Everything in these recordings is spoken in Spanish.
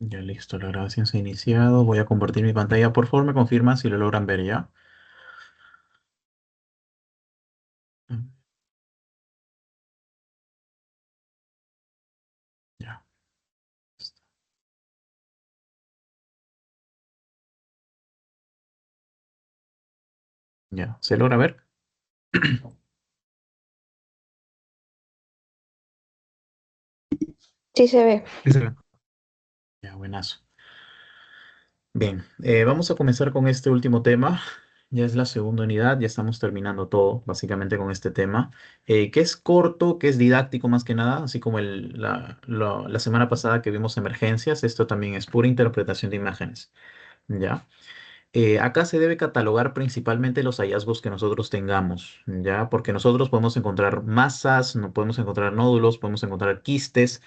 Ya listo, la grabación se ha iniciado. Voy a compartir mi pantalla. Por favor, me confirman si lo logran ver ya. Ya, ya. ¿Se logra ver? Sí se ve. Sí, se ve. Ya, buenazo. Bien, vamos a comenzar con este último tema. Ya es la segunda unidad, ya estamos terminando todo, básicamente con este tema, que es corto, que es didáctico más que nada, así como la semana pasada que vimos emergencias, esto también es pura interpretación de imágenes. ¿Ya? Acá se debe catalogar principalmente los hallazgos que nosotros tengamos, ¿ya? Porque nosotros podemos encontrar masas, no podemos encontrar nódulos, podemos encontrar quistes,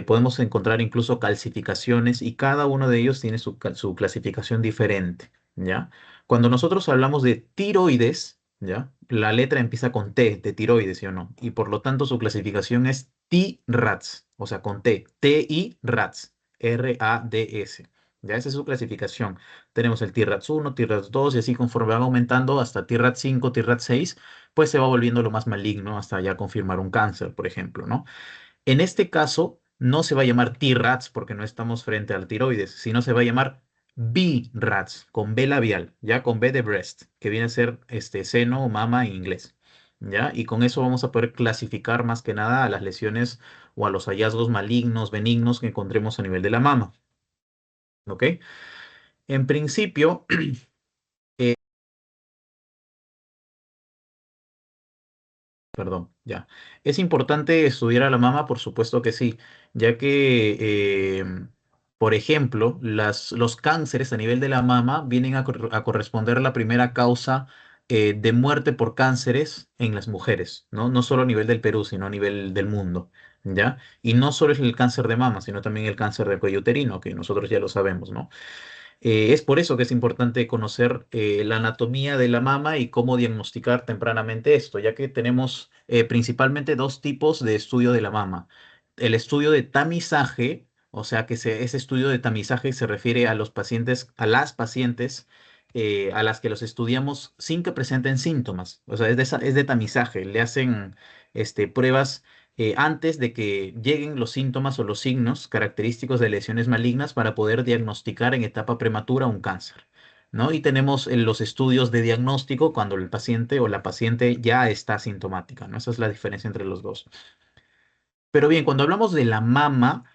podemos encontrar incluso calcificaciones y cada uno de ellos tiene su clasificación diferente, ¿ya? Cuando nosotros hablamos de tiroides, ¿ya? La letra empieza con T, de tiroides, ¿sí o no? Y por lo tanto su clasificación es T-RADS, o sea, con T, T-I-RADS, R-A-D-S. Ya esa es su clasificación. Tenemos el T-RADS 1, T-RADS 2 y así conforme van aumentando hasta T-RADS 5, T-RADS 6, pues se va volviendo lo más maligno hasta ya confirmar un cáncer, por ejemplo, ¿no? En este caso, no se va a llamar T-RADS porque no estamos frente al tiroides, sino se va a llamar B-RADS, con B labial, ya con B de breast, que viene a ser seno o mama en inglés. ¿Ya? Y con eso vamos a poder clasificar más que nada a las lesiones o a los hallazgos malignos, benignos que encontremos a nivel de la mama. ¿Ok? En principio, perdón, ya. ¿Es importante estudiar a la mama? Por supuesto que sí, ya que, por ejemplo, los cánceres a nivel de la mama vienen a corresponder a la primera causa de muerte por cánceres en las mujeres, ¿no? No solo a nivel del Perú, sino a nivel del mundo, ¿ya? Y no solo es el cáncer de mama, sino también el cáncer del cuello uterino, que nosotros ya lo sabemos, ¿no? Es por eso que es importante conocer la anatomía de la mama y cómo diagnosticar tempranamente esto, ya que tenemos principalmente dos tipos de estudio de la mama. El estudio de tamizaje, o sea que ese estudio de tamizaje se refiere a los pacientes, a las pacientes a las que los estudiamos sin que presenten síntomas. O sea, es de tamizaje. Le hacen pruebas antes de que lleguen los síntomas o los signos característicos de lesiones malignas para poder diagnosticar en etapa prematura un cáncer, ¿no? Y tenemos los estudios de diagnóstico cuando el paciente o la paciente ya está sintomática, ¿no? Esa es la diferencia entre los dos. Pero bien, cuando hablamos de la mama,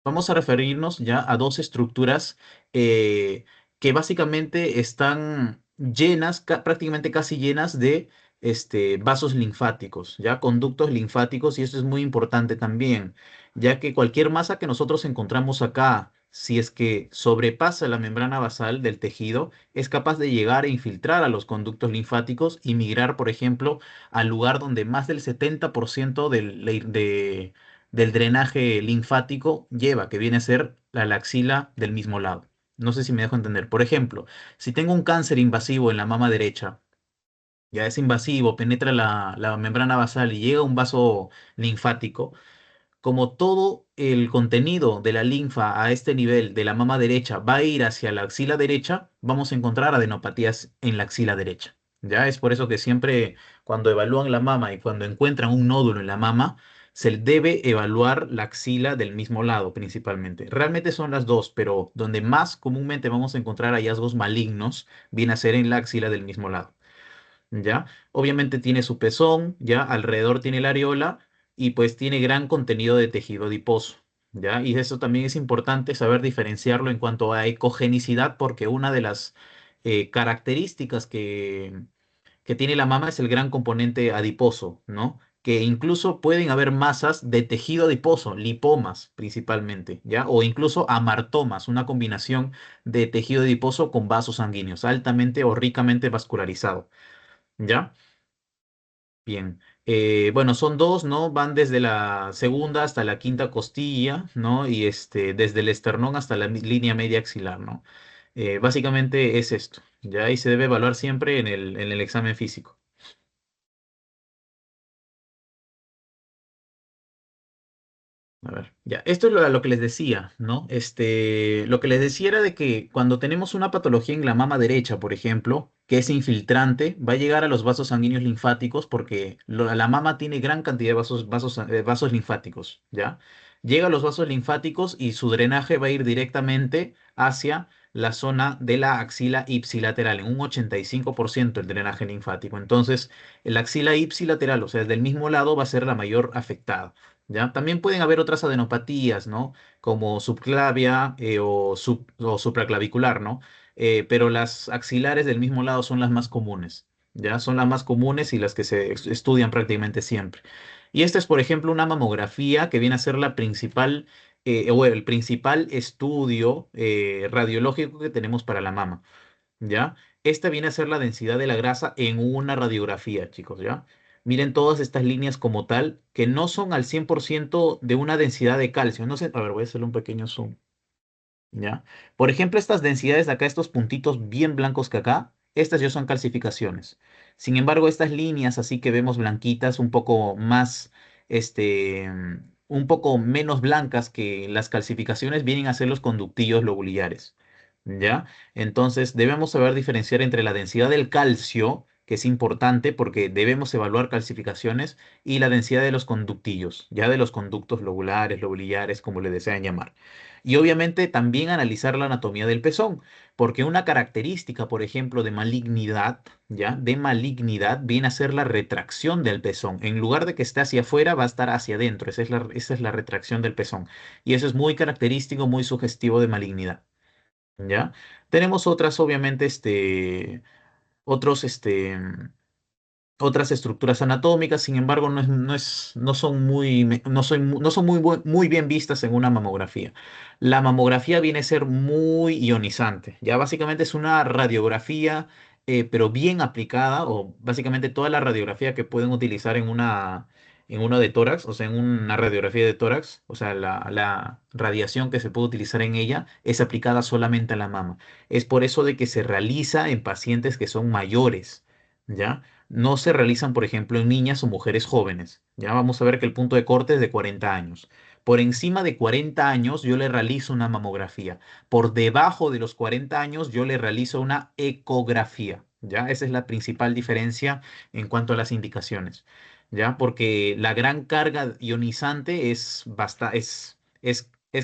vamos a referirnos ya a dos estructuras eh, que básicamente están llenas, prácticamente casi llenas de vasos linfáticos, ya conductos linfáticos, y esto es muy importante también, ya que cualquier masa que nosotros encontramos acá, si es que sobrepasa la membrana basal del tejido, es capaz de llegar e infiltrar a los conductos linfáticos y migrar, por ejemplo, al lugar donde más del 70% del drenaje linfático lleva, que viene a ser la axila del mismo lado. No sé si me dejo entender. Por ejemplo, si tengo un cáncer invasivo en la mama derecha, ya es invasivo, penetra la membrana basal y llega a un vaso linfático, como todo el contenido de la linfa a este nivel de la mama derecha va a ir hacia la axila derecha, vamos a encontrar adenopatías en la axila derecha. Ya es por eso que siempre cuando evalúan la mama y cuando encuentran un nódulo en la mama, se debe evaluar la axila del mismo lado principalmente. Realmente son las dos, pero donde más comúnmente vamos a encontrar hallazgos malignos viene a ser en la axila del mismo lado. ¿Ya? Obviamente tiene su pezón, ¿ya? Alrededor tiene la areola y pues tiene gran contenido de tejido adiposo, ¿ya? Y eso también es importante saber diferenciarlo en cuanto a ecogenicidad, porque una de las características que tiene la mama es el gran componente adiposo, ¿no? Que incluso pueden haber masas de tejido adiposo, lipomas principalmente, ¿ya? O incluso amartomas, una combinación de tejido adiposo con vasos sanguíneos, altamente o ricamente vascularizado. ¿Ya? Bien. Bueno, son dos, ¿no? Van desde la segunda hasta la quinta costilla, ¿no? Y desde el esternón hasta la línea media axilar, ¿no? Básicamente es esto, ¿ya? Y se debe evaluar siempre en el examen físico. A ver, ya, esto es lo que les decía, ¿no? Lo que les decía era de que cuando tenemos una patología en la mama derecha, por ejemplo, que es infiltrante, va a llegar a los vasos sanguíneos linfáticos porque la mama tiene gran cantidad de vasos linfáticos, ¿ya? Llega a los vasos linfáticos y su drenaje va a ir directamente hacia la zona de la axila ipsilateral, en un 85% el drenaje linfático. Entonces, la axila ipsilateral, o sea, del mismo lado, va a ser la mayor afectada. ¿Ya? También pueden haber otras adenopatías, ¿no? Como subclavia o supraclavicular, ¿no? Pero las axilares del mismo lado son las más comunes, ¿ya? Son las más comunes y las que se estudian prácticamente siempre. Y esta es, por ejemplo, una mamografía que viene a ser la principal, o el principal estudio radiológico que tenemos para la mama. ¿Ya? Esta viene a ser la densidad de la grasa en una radiografía, chicos, ¿ya? Miren todas estas líneas como tal, que no son al 100% de una densidad de calcio. No sé, a ver, voy a hacerle un pequeño zoom, ¿ya? Por ejemplo, estas densidades de acá, estos puntitos bien blancos que acá, estas ya son calcificaciones. Sin embargo, estas líneas así que vemos blanquitas, un poco más, un poco menos blancas que las calcificaciones, vienen a ser los conductillos lobulyares, ¿ya? Entonces, debemos saber diferenciar entre la densidad del calcio, que es importante porque debemos evaluar calcificaciones, y la densidad de los conductillos, ya de los conductos lobulares, lobulillares, como le desean llamar. Y obviamente también analizar la anatomía del pezón, porque una característica, por ejemplo, de malignidad, ¿ya? De malignidad viene a ser la retracción del pezón. En lugar de que esté hacia afuera, va a estar hacia adentro. Esa es la retracción del pezón. Y eso es muy característico, muy sugestivo de malignidad, ¿ya? Tenemos otras, obviamente, otros, otras estructuras anatómicas, sin embargo, no son muy, no son muy bien vistas en una mamografía. La mamografía viene a ser muy ionizante, ya básicamente es una radiografía, pero bien aplicada, o básicamente toda la radiografía que pueden utilizar en una de tórax, o sea, en una radiografía de tórax, o sea, la radiación que se puede utilizar en ella es aplicada solamente a la mama. Es por eso de que se realiza en pacientes que son mayores, ¿ya? No se realizan, por ejemplo, en niñas o mujeres jóvenes. Ya vamos a ver que el punto de corte es de 40 años. Por encima de 40 años yo le realizo una mamografía. Por debajo de los 40 años yo le realizo una ecografía. ¿Ya? Esa es la principal diferencia en cuanto a las indicaciones. ¿Ya? Porque la gran carga ionizante es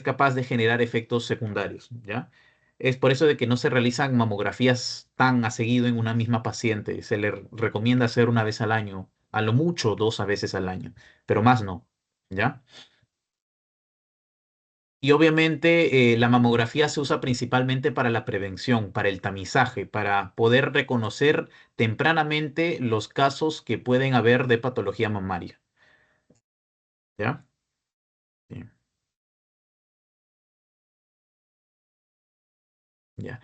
capaz de generar efectos secundarios. ¿Ya? Es por eso de que no se realizan mamografías tan a seguido en una misma paciente. Se le recomienda hacer una vez al año, a lo mucho dos a veces al año, pero más no, ¿ya? Y obviamente la mamografía se usa principalmente para la prevención, para el tamizaje, para poder reconocer tempranamente los casos que pueden haber de patología mamaria, ¿ya? Bien, ya.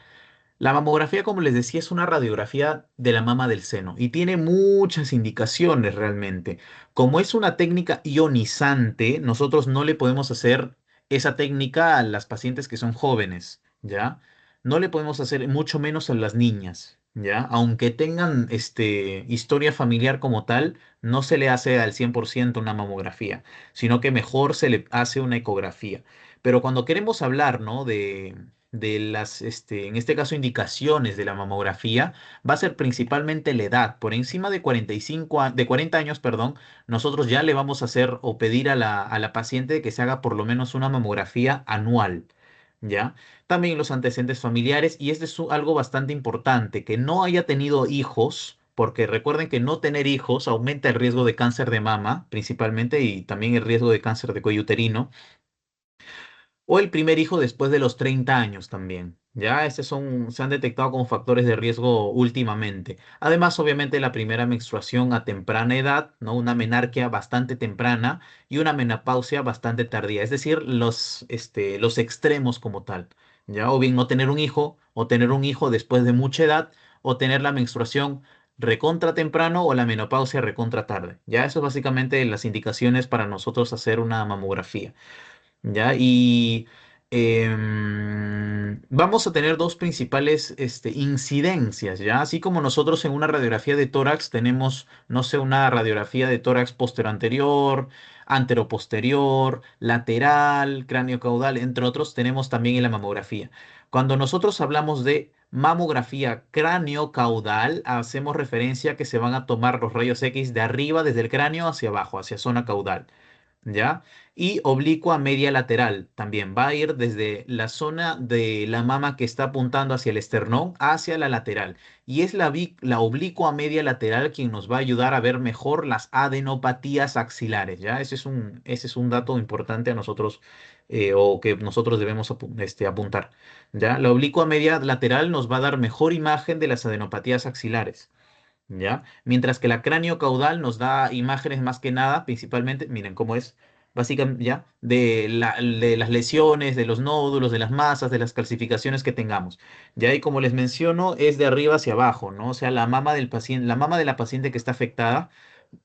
La mamografía, como les decía, es una radiografía de la mama del seno y tiene muchas indicaciones realmente. Como es una técnica ionizante, nosotros no le podemos hacer esa técnica a las pacientes que son jóvenes, ¿ya? No le podemos hacer mucho menos a las niñas, ¿ya? Aunque tengan historia familiar como tal, no se le hace al 100% una mamografía, sino que mejor se le hace una ecografía. Pero cuando queremos hablar, ¿no? De las, en este caso, indicaciones de la mamografía, va a ser principalmente la edad. Por encima de 45, de 40 años, perdón, nosotros ya le vamos a hacer o pedir a la paciente que se haga por lo menos una mamografía anual, ¿ya? También los antecedentes familiares, y este es algo bastante importante, que no haya tenido hijos. Porque recuerden que no tener hijos aumenta el riesgo de cáncer de mama, principalmente, y también el riesgo de cáncer de cuello uterino. O el primer hijo después de los 30 años también. Ya, se han detectado como factores de riesgo últimamente. Además, obviamente, la primera menstruación a temprana edad, ¿no? Una menarquia bastante temprana y una menopausia bastante tardía. Es decir, los extremos como tal. Ya, o bien no tener un hijo, o tener un hijo después de mucha edad, o tener la menstruación recontra temprano o la menopausia recontra tarde. Ya, eso es básicamente las indicaciones para nosotros hacer una mamografía. ¿Ya? Y Vamos a tener dos principales incidencias, ¿ya? Así como nosotros en una radiografía de tórax tenemos, no sé, una radiografía de tórax posterior-anterior, antero-posterior, lateral, cráneo-caudal, entre otros, tenemos también en la mamografía. Cuando nosotros hablamos de mamografía cráneo-caudal, hacemos referencia a que se van a tomar los rayos X de arriba, desde el cráneo hacia abajo, hacia zona caudal. ¿Ya? Y oblicua media lateral también va a ir desde la zona de la mama que está apuntando hacia el esternón hacia la lateral. Y es la oblicua media lateral quien nos va a ayudar a ver mejor las adenopatías axilares, ¿ya? Ese es un dato importante a nosotros o que nosotros debemos apuntar, ¿ya? La oblicua media lateral nos va a dar mejor imagen de las adenopatías axilares. ¿Ya? Mientras que la cráneo caudal nos da imágenes más que nada, principalmente, miren cómo es, básicamente, ¿ya? De las lesiones, de los nódulos, de las masas, de las calcificaciones que tengamos. Ya, y como les menciono, es de arriba hacia abajo, ¿no? O sea, la mama del paciente, la mama de la paciente que está afectada,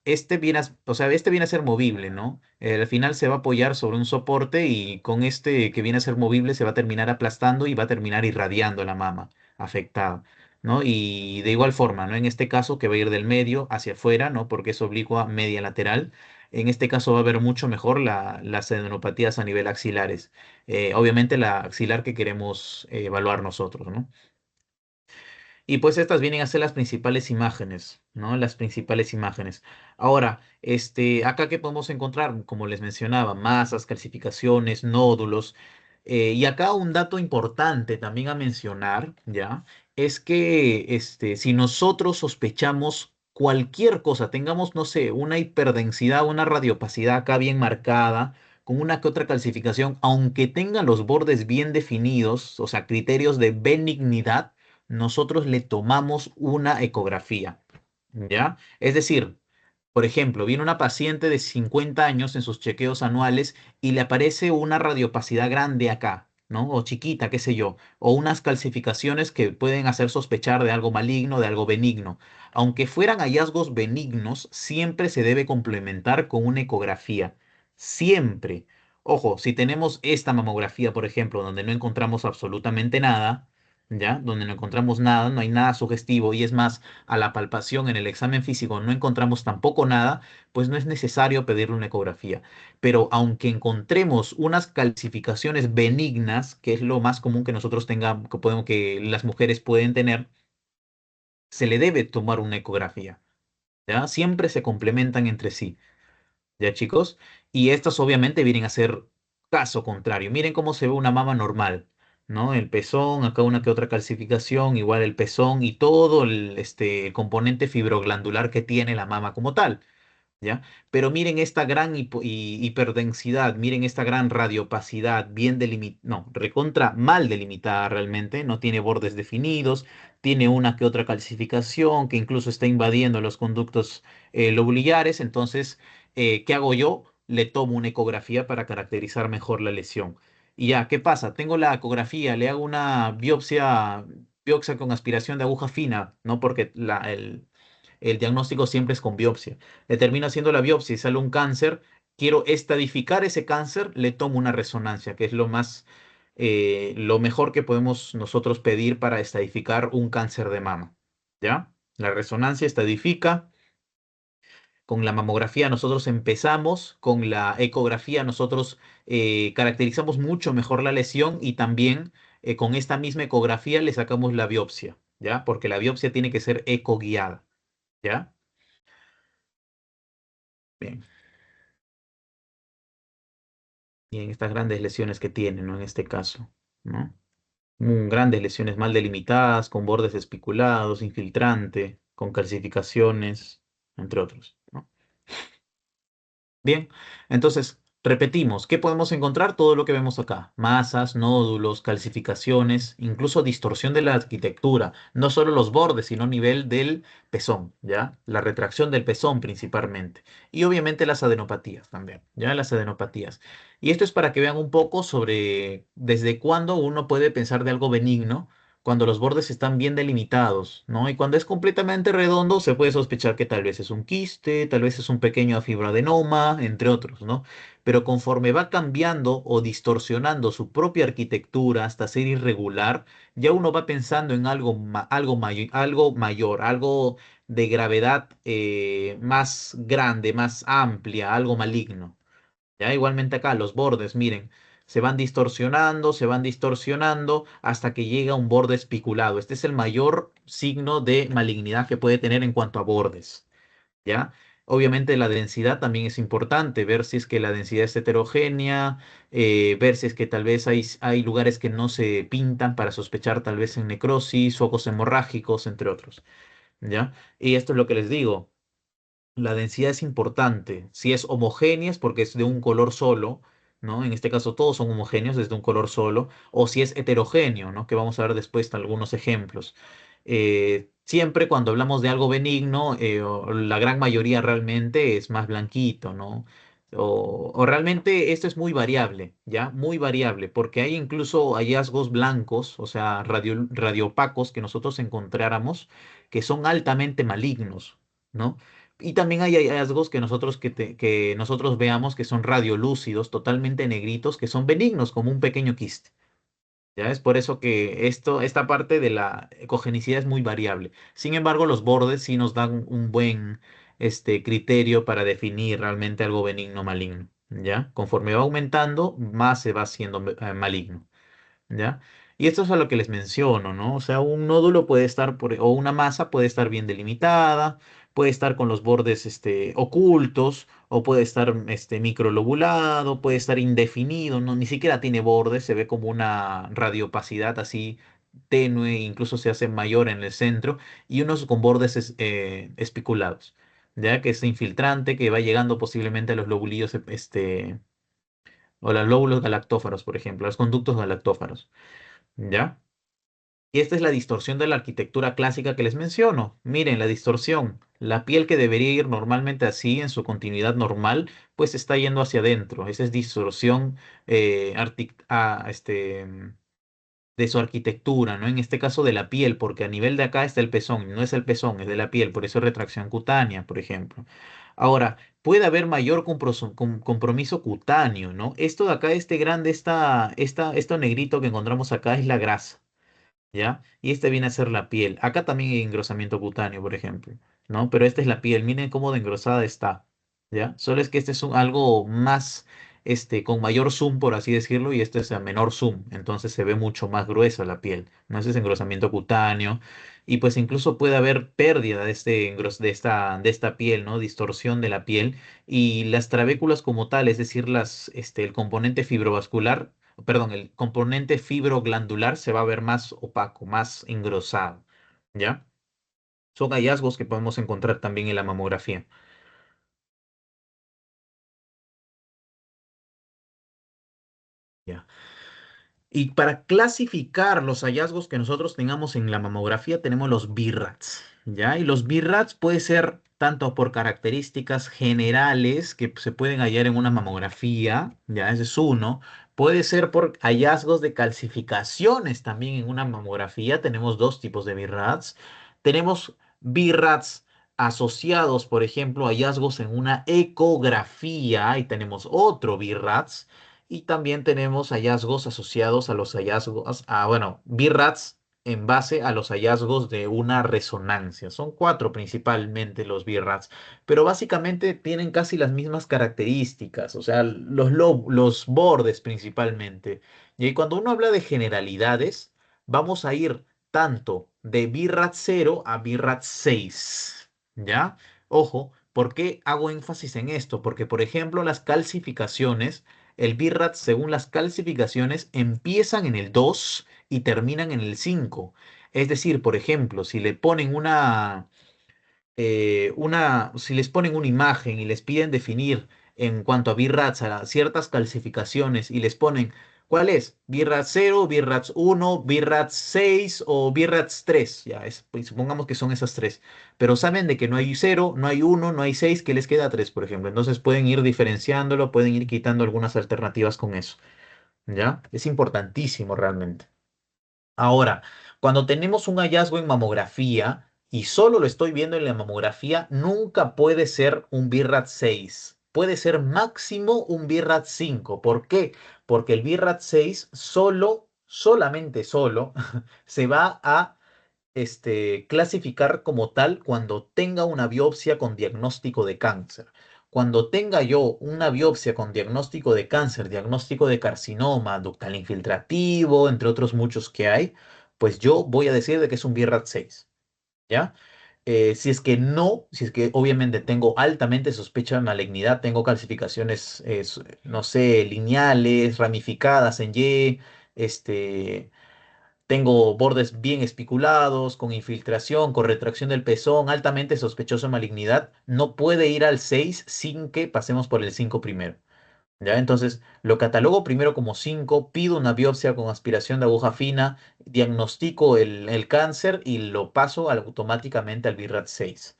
este viene a ser movible, ¿no? Al final se va a apoyar sobre un soporte y con este que viene a ser movible se va a terminar aplastando y va a terminar irradiando la mama afectada, ¿no? Y de igual forma, ¿no? En este caso que va a ir del medio hacia afuera, ¿no? Porque es oblicua media lateral. En este caso va a ver mucho mejor las adenopatías a nivel axilares. Obviamente la axilar que queremos evaluar nosotros, ¿no? Y pues estas vienen a ser las principales imágenes, ¿no? Las principales imágenes. Ahora, acá que podemos encontrar, como les mencionaba, masas, calcificaciones, nódulos. Y acá un dato importante también a mencionar, ¿ya? Es que si nosotros sospechamos cualquier cosa, tengamos, no sé, una hiperdensidad, una radiopacidad acá bien marcada, con una que otra calcificación, aunque tenga los bordes bien definidos, o sea, criterios de benignidad, nosotros le tomamos una ecografía, ¿ya? Es decir, por ejemplo, viene una paciente de 50 años en sus chequeos anuales y le aparece una radiopacidad grande acá, ¿no? O chiquita, qué sé yo, o unas calcificaciones que pueden hacer sospechar de algo maligno, de algo benigno. Aunque fueran hallazgos benignos, siempre se debe complementar con una ecografía. Siempre. Ojo, si tenemos esta mamografía, por ejemplo, donde no encontramos absolutamente nada, ¿ya? Donde no encontramos nada, no hay nada sugestivo y es más, a la palpación en el examen físico no encontramos tampoco nada, pues no es necesario pedirle una ecografía. Pero aunque encontremos unas calcificaciones benignas, que es lo más común que nosotros tengamos, que las mujeres pueden tener, se le debe tomar una ecografía, ¿ya? Siempre se complementan entre sí. ¿Ya, chicos? Y estas obviamente vienen a ser caso contrario. Miren cómo se ve una mama normal, ¿no? El pezón, acá una que otra calcificación, igual el pezón y todo el componente fibroglandular que tiene la mama como tal. ¿Ya? Pero miren esta gran hiperdensidad, miren esta gran radiopacidad, bien delimitada, no, recontra mal delimitada realmente, no tiene bordes definidos, tiene una que otra calcificación que incluso está invadiendo los conductos lobulares, entonces, ¿qué hago yo? Le tomo una ecografía para caracterizar mejor la lesión. Y ya, ¿qué pasa? Tengo la ecografía, le hago una biopsia con aspiración de aguja fina, ¿no? Porque el diagnóstico siempre es con biopsia. Le termino haciendo la biopsia y sale un cáncer. Quiero estadificar ese cáncer, le tomo una resonancia, que es lo mejor que podemos nosotros pedir para estadificar un cáncer de mama. ¿Ya? La resonancia estadifica. Con la mamografía nosotros empezamos, con la ecografía nosotros caracterizamos mucho mejor la lesión y también con esta misma ecografía le sacamos la biopsia, ¿ya? Porque la biopsia tiene que ser ecoguiada, ¿ya? Bien. Y en estas grandes lesiones que tiene, ¿no? En este caso, ¿no? Grandes lesiones mal delimitadas, con bordes espiculados, infiltrante, con calcificaciones, entre otros, ¿no? Bien, entonces, repetimos, ¿qué podemos encontrar? Todo lo que vemos acá, masas, nódulos, calcificaciones, incluso distorsión de la arquitectura, no solo los bordes, sino a nivel del pezón, ¿ya? La retracción del pezón principalmente. Y obviamente las adenopatías también, ¿ya? Las adenopatías. Y esto es para que vean un poco sobre desde cuándo uno puede pensar de algo benigno cuando los bordes están bien delimitados, ¿no? Y cuando es completamente redondo, se puede sospechar que tal vez es un quiste, tal vez es un pequeño fibroadenoma, entre otros, ¿no? Pero conforme va cambiando o distorsionando su propia arquitectura hasta ser irregular, ya uno va pensando en algo, algo mayor, algo de gravedad más grande, más amplia, algo maligno. Ya igualmente acá los bordes, miren, se van distorsionando hasta que llega un borde especulado. Este es el mayor signo de malignidad que puede tener en cuanto a bordes. ¿Ya? Obviamente la densidad también es importante, ver si es que la densidad es heterogénea, ver si es que tal vez hay lugares que no se pintan para sospechar tal vez en necrosis, focos hemorrágicos, entre otros. ¿Ya? Y esto es lo que les digo. La densidad es importante. Si es homogénea es porque es de un color solo, ¿no? En este caso todos son homogéneos desde un color solo. O si es heterogéneo, ¿no? Que vamos a ver después algunos ejemplos. Siempre cuando hablamos de algo benigno, la gran mayoría realmente es más blanquito, ¿no? O realmente esto es muy variable, ¿ya? Muy variable, porque hay incluso hallazgos blancos, o sea, radiopacos que nosotros encontráramos que son altamente malignos, ¿no? Y también hay hallazgos que nosotros veamos que son radiolúcidos, totalmente negritos, que son benignos, como un pequeño quiste. Ya es por eso que esta parte de la ecogenicidad es muy variable. Sin embargo, los bordes sí nos dan un buen criterio para definir realmente algo benigno o maligno. ¿Ya? Conforme va aumentando, más se va haciendo maligno. ¿Ya? Y esto es a lo que les menciono, ¿no? O sea, un nódulo puede estar o una masa puede estar bien delimitada, puede estar con los bordes ocultos, o puede estar microlobulado, puede estar indefinido, no, ni siquiera tiene bordes, se ve como una radiopacidad así tenue, incluso se hace mayor en el centro, y unos con bordes espiculados, ya que es infiltrante, que va llegando posiblemente a los lobulillos, o los lóbulos galactófaros, por ejemplo, los conductos galactófaros. ¿Ya? Y esta es la distorsión de la arquitectura clásica que les menciono. Miren, la distorsión. La piel que debería ir normalmente así en su continuidad normal, pues está yendo hacia adentro. Esa es distorsión de su arquitectura, ¿no? En este caso de la piel, porque a nivel de acá está el pezón, no es el pezón, es de la piel, por eso es retracción cutánea, por ejemplo. Ahora, puede haber mayor compromiso cutáneo, ¿no? Esto de acá, este grande, esto negrito que encontramos acá es la grasa. ¿Ya? Y este viene a ser la piel. Acá también hay engrosamiento cutáneo, por ejemplo, ¿no? Pero esta es la piel. Miren cómo de engrosada está, ¿ya? Solo es que este es algo más, con mayor zoom, por así decirlo, y este es a menor zoom. Entonces se ve mucho más gruesa la piel, ¿no? Ese es engrosamiento cutáneo. Y pues incluso puede haber pérdida de esta piel, ¿no? Distorsión de la piel. Y las trabéculas como tal, es decir, el componente fibrovascular, perdón, el componente fibroglandular se va a ver más opaco, más engrosado, ¿ya? Son hallazgos que podemos encontrar también en la mamografía. ¿Ya? Y para clasificar los hallazgos que nosotros tengamos en la mamografía, tenemos los BIRATS, ¿ya? Y los BIRATS puede ser tanto por características generales que se pueden hallar en una mamografía, ¿ya? Ese es uno. Puede ser por hallazgos de calcificaciones también en una mamografía. Tenemos dos tipos de BIRATS. Tenemos BIRATS asociados, por ejemplo, a hallazgos en una ecografía y tenemos otro BIRATS. Y también tenemos hallazgos asociados a los hallazgos, bueno, BIRATS en base a los hallazgos de una resonancia. Son cuatro principalmente los BIRATS, pero básicamente tienen casi las mismas características, o sea, los bordes principalmente. Y ahí cuando uno habla de generalidades, vamos a ir tanto de BIRAT 0 a BIRAT 6, ¿ya? Ojo, ¿por qué hago énfasis en esto? Porque, por ejemplo, las calcificaciones, el BIRAT, según las calcificaciones, empiezan en el 2 y terminan en el 5. Es decir, por ejemplo, si les ponen una imagen y les piden definir en cuanto a BIRATs a ciertas calcificaciones y les ponen ¿cuál es? BIRATS 0, BIRATS 1, BIRATS 6 o BIRATS 3. Ya, pues, supongamos que son esas tres. Pero saben de que no hay 0, no hay 1, no hay 6, que les queda 3, por ejemplo. Entonces pueden ir diferenciándolo, pueden ir quitando algunas alternativas con eso. ¿Ya? Es importantísimo realmente. Ahora, Cuando tenemos un hallazgo en mamografía y solo lo estoy viendo en la mamografía, nunca puede ser un BIRAT 6. Puede ser máximo un BIRAT 5. ¿Por qué? Porque el BIRAT 6 solamente solo, se va a clasificar como tal cuando tenga una biopsia con diagnóstico de cáncer. Cuando tenga yo una biopsia con diagnóstico de cáncer, diagnóstico de carcinoma, ductal infiltrativo, entre otros muchos que hay, pues yo voy a decir de que es un BIRAT 6, ¿ya? Si es que no, si es que obviamente tengo altamente sospecha de malignidad, tengo calcificaciones, no sé, lineales, ramificadas en Y, tengo bordes bien espiculados, con infiltración, con retracción del pezón, altamente sospechoso de malignidad. No puede ir al 6 sin que pasemos por el 5 primero. ¿Ya? Entonces, lo catalogo primero como 5, pido una biopsia con aspiración de aguja fina, diagnostico el cáncer y lo paso automáticamente al BIRAT 6.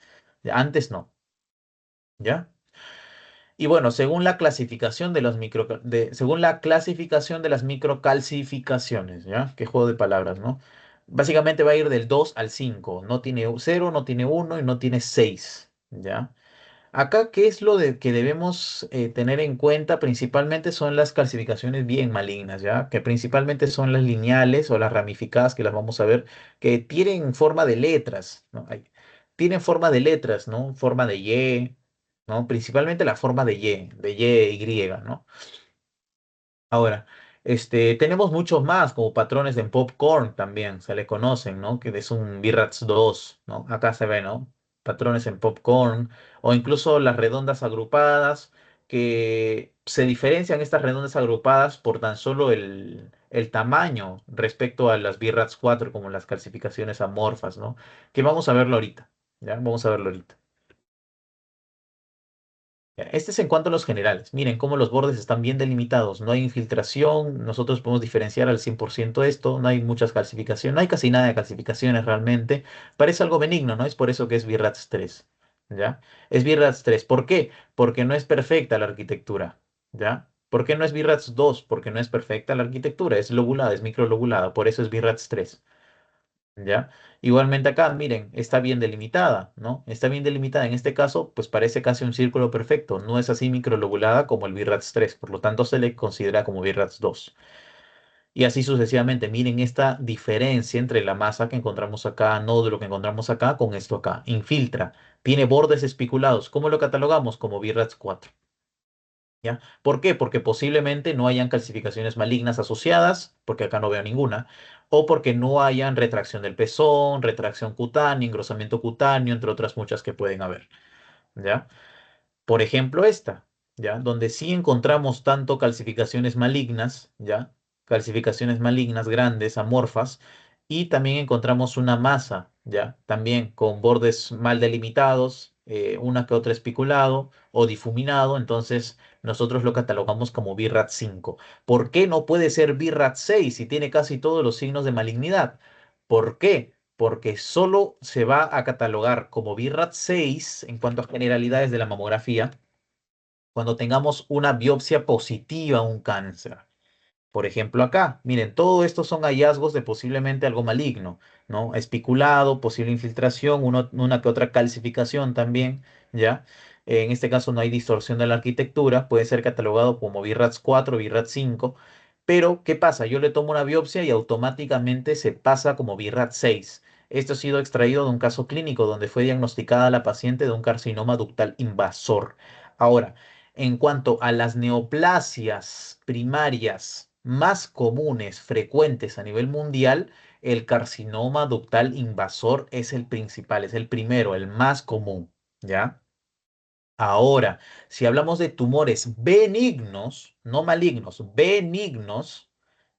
Antes no. ¿Ya? Y bueno, según la clasificación de las microcalcificaciones, ¿ya? Qué juego de palabras, ¿no? Básicamente va a ir del 2 al 5. No tiene 0, no tiene uno y no tiene 6, ¿ya? Acá, ¿qué es lo que debemos tener en cuenta? Principalmente son las calcificaciones bien malignas, ¿ya? Que principalmente son las lineales o las ramificadas, que las vamos a ver, que tienen forma de letras, ¿no? Tienen forma de letras, ¿no? Forma de Y, ¿no? Principalmente la forma de Y, ¿no? Ahora, tenemos muchos más, como patrones en popcorn también, se le conocen, ¿no? Que es un BIRATS 2, ¿no? Acá se ve, ¿no? Patrones en popcorn, o incluso las redondas agrupadas, que se diferencian estas redondas agrupadas por tan solo el tamaño respecto a las BIRATS 4, como las calcificaciones amorfas, ¿no? Que vamos a verlo ahorita, ¿ya? Vamos a verlo ahorita. Ya, este es en cuanto a los generales. Miren cómo los bordes están bien delimitados. No hay infiltración. Nosotros podemos diferenciar al 100% esto. No hay muchas calcificaciones. No hay casi nada de calcificaciones realmente. Parece algo benigno, ¿no? Es por eso que es BIRATS 3. ¿Ya? Es BIRATS 3. ¿Por qué? Porque no es perfecta la arquitectura. ¿Ya? ¿Por qué no es BIRATS 2? Porque no es perfecta la arquitectura. Es lobulada, es microlobulada. Por eso es BIRATS 3. ¿Ya? Igualmente acá, miren, está bien delimitada, ¿no? Está bien delimitada. En este caso, pues parece casi un círculo perfecto. No es así microlobulada como el BIRATS 3, por lo tanto se le considera como BIRATS 2. Y así sucesivamente. Miren esta diferencia entre la masa que encontramos acá, nódulo que encontramos acá, con esto acá. Infiltra, tiene bordes espiculados. ¿Cómo lo catalogamos? Como BIRATS 4. ¿Ya? ¿Por qué? Porque posiblemente no hayan calcificaciones malignas asociadas, porque acá no veo ninguna, o porque no hayan retracción del pezón, retracción cutánea, engrosamiento cutáneo, entre otras muchas que pueden haber, ¿ya? Por ejemplo, esta, ¿ya? Donde sí encontramos tanto calcificaciones malignas, ¿ya? Calcificaciones malignas grandes, amorfas, y también encontramos una masa, ¿ya? También con bordes mal delimitados, una que otra especulado o difuminado, entonces nosotros lo catalogamos como BIRAT 5. ¿Por qué no puede ser BIRAT 6 si tiene casi todos los signos de malignidad? ¿Por qué? Porque solo se va a catalogar como BIRAT 6 en cuanto a generalidades de la mamografía cuando tengamos una biopsia positiva a un cáncer. Por ejemplo, acá, miren, todo esto son hallazgos de posiblemente algo maligno, ¿no? Especulado, posible infiltración, una que otra calcificación también, ¿ya? En este caso no hay distorsión de la arquitectura, puede ser catalogado como BIRATS 4, BIRATS 5, pero ¿qué pasa? Yo le tomo una biopsia y automáticamente se pasa como BIRATS 6. Esto ha sido extraído de un caso clínico donde fue diagnosticada la paciente de un carcinoma ductal invasor. Ahora, en cuanto a las neoplasias primarias más comunes, frecuentes a nivel mundial, el carcinoma ductal invasor es el principal, es el primero, el más común, ¿ya? Ahora, si hablamos de tumores benignos, no malignos, benignos,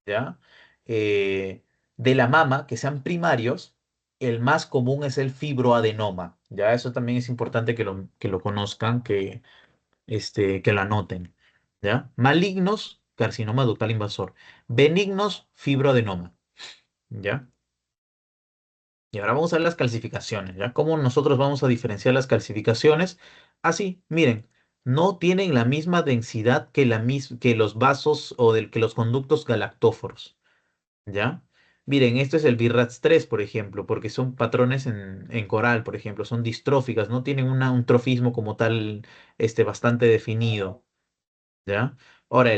¿ya? De la mama, que sean primarios, el más común es el fibroadenoma, ¿ya? Eso también es importante que lo conozcan, que lo anoten, ¿ya? Malignos, carcinoma ductal invasor. Benignos, fibroadenoma, ¿ya? Y ahora vamos a ver las calcificaciones, ¿ya? ¿Cómo nosotros vamos a diferenciar las calcificaciones? Así, miren, no tienen la misma densidad que los vasos o que los conductos galactóforos, ¿ya? Miren, esto es el BIRATS 3, por ejemplo, porque son patrones en coral, por ejemplo, son distróficas, no tienen un trofismo como tal, bastante definido. ¿Ya? Ahora,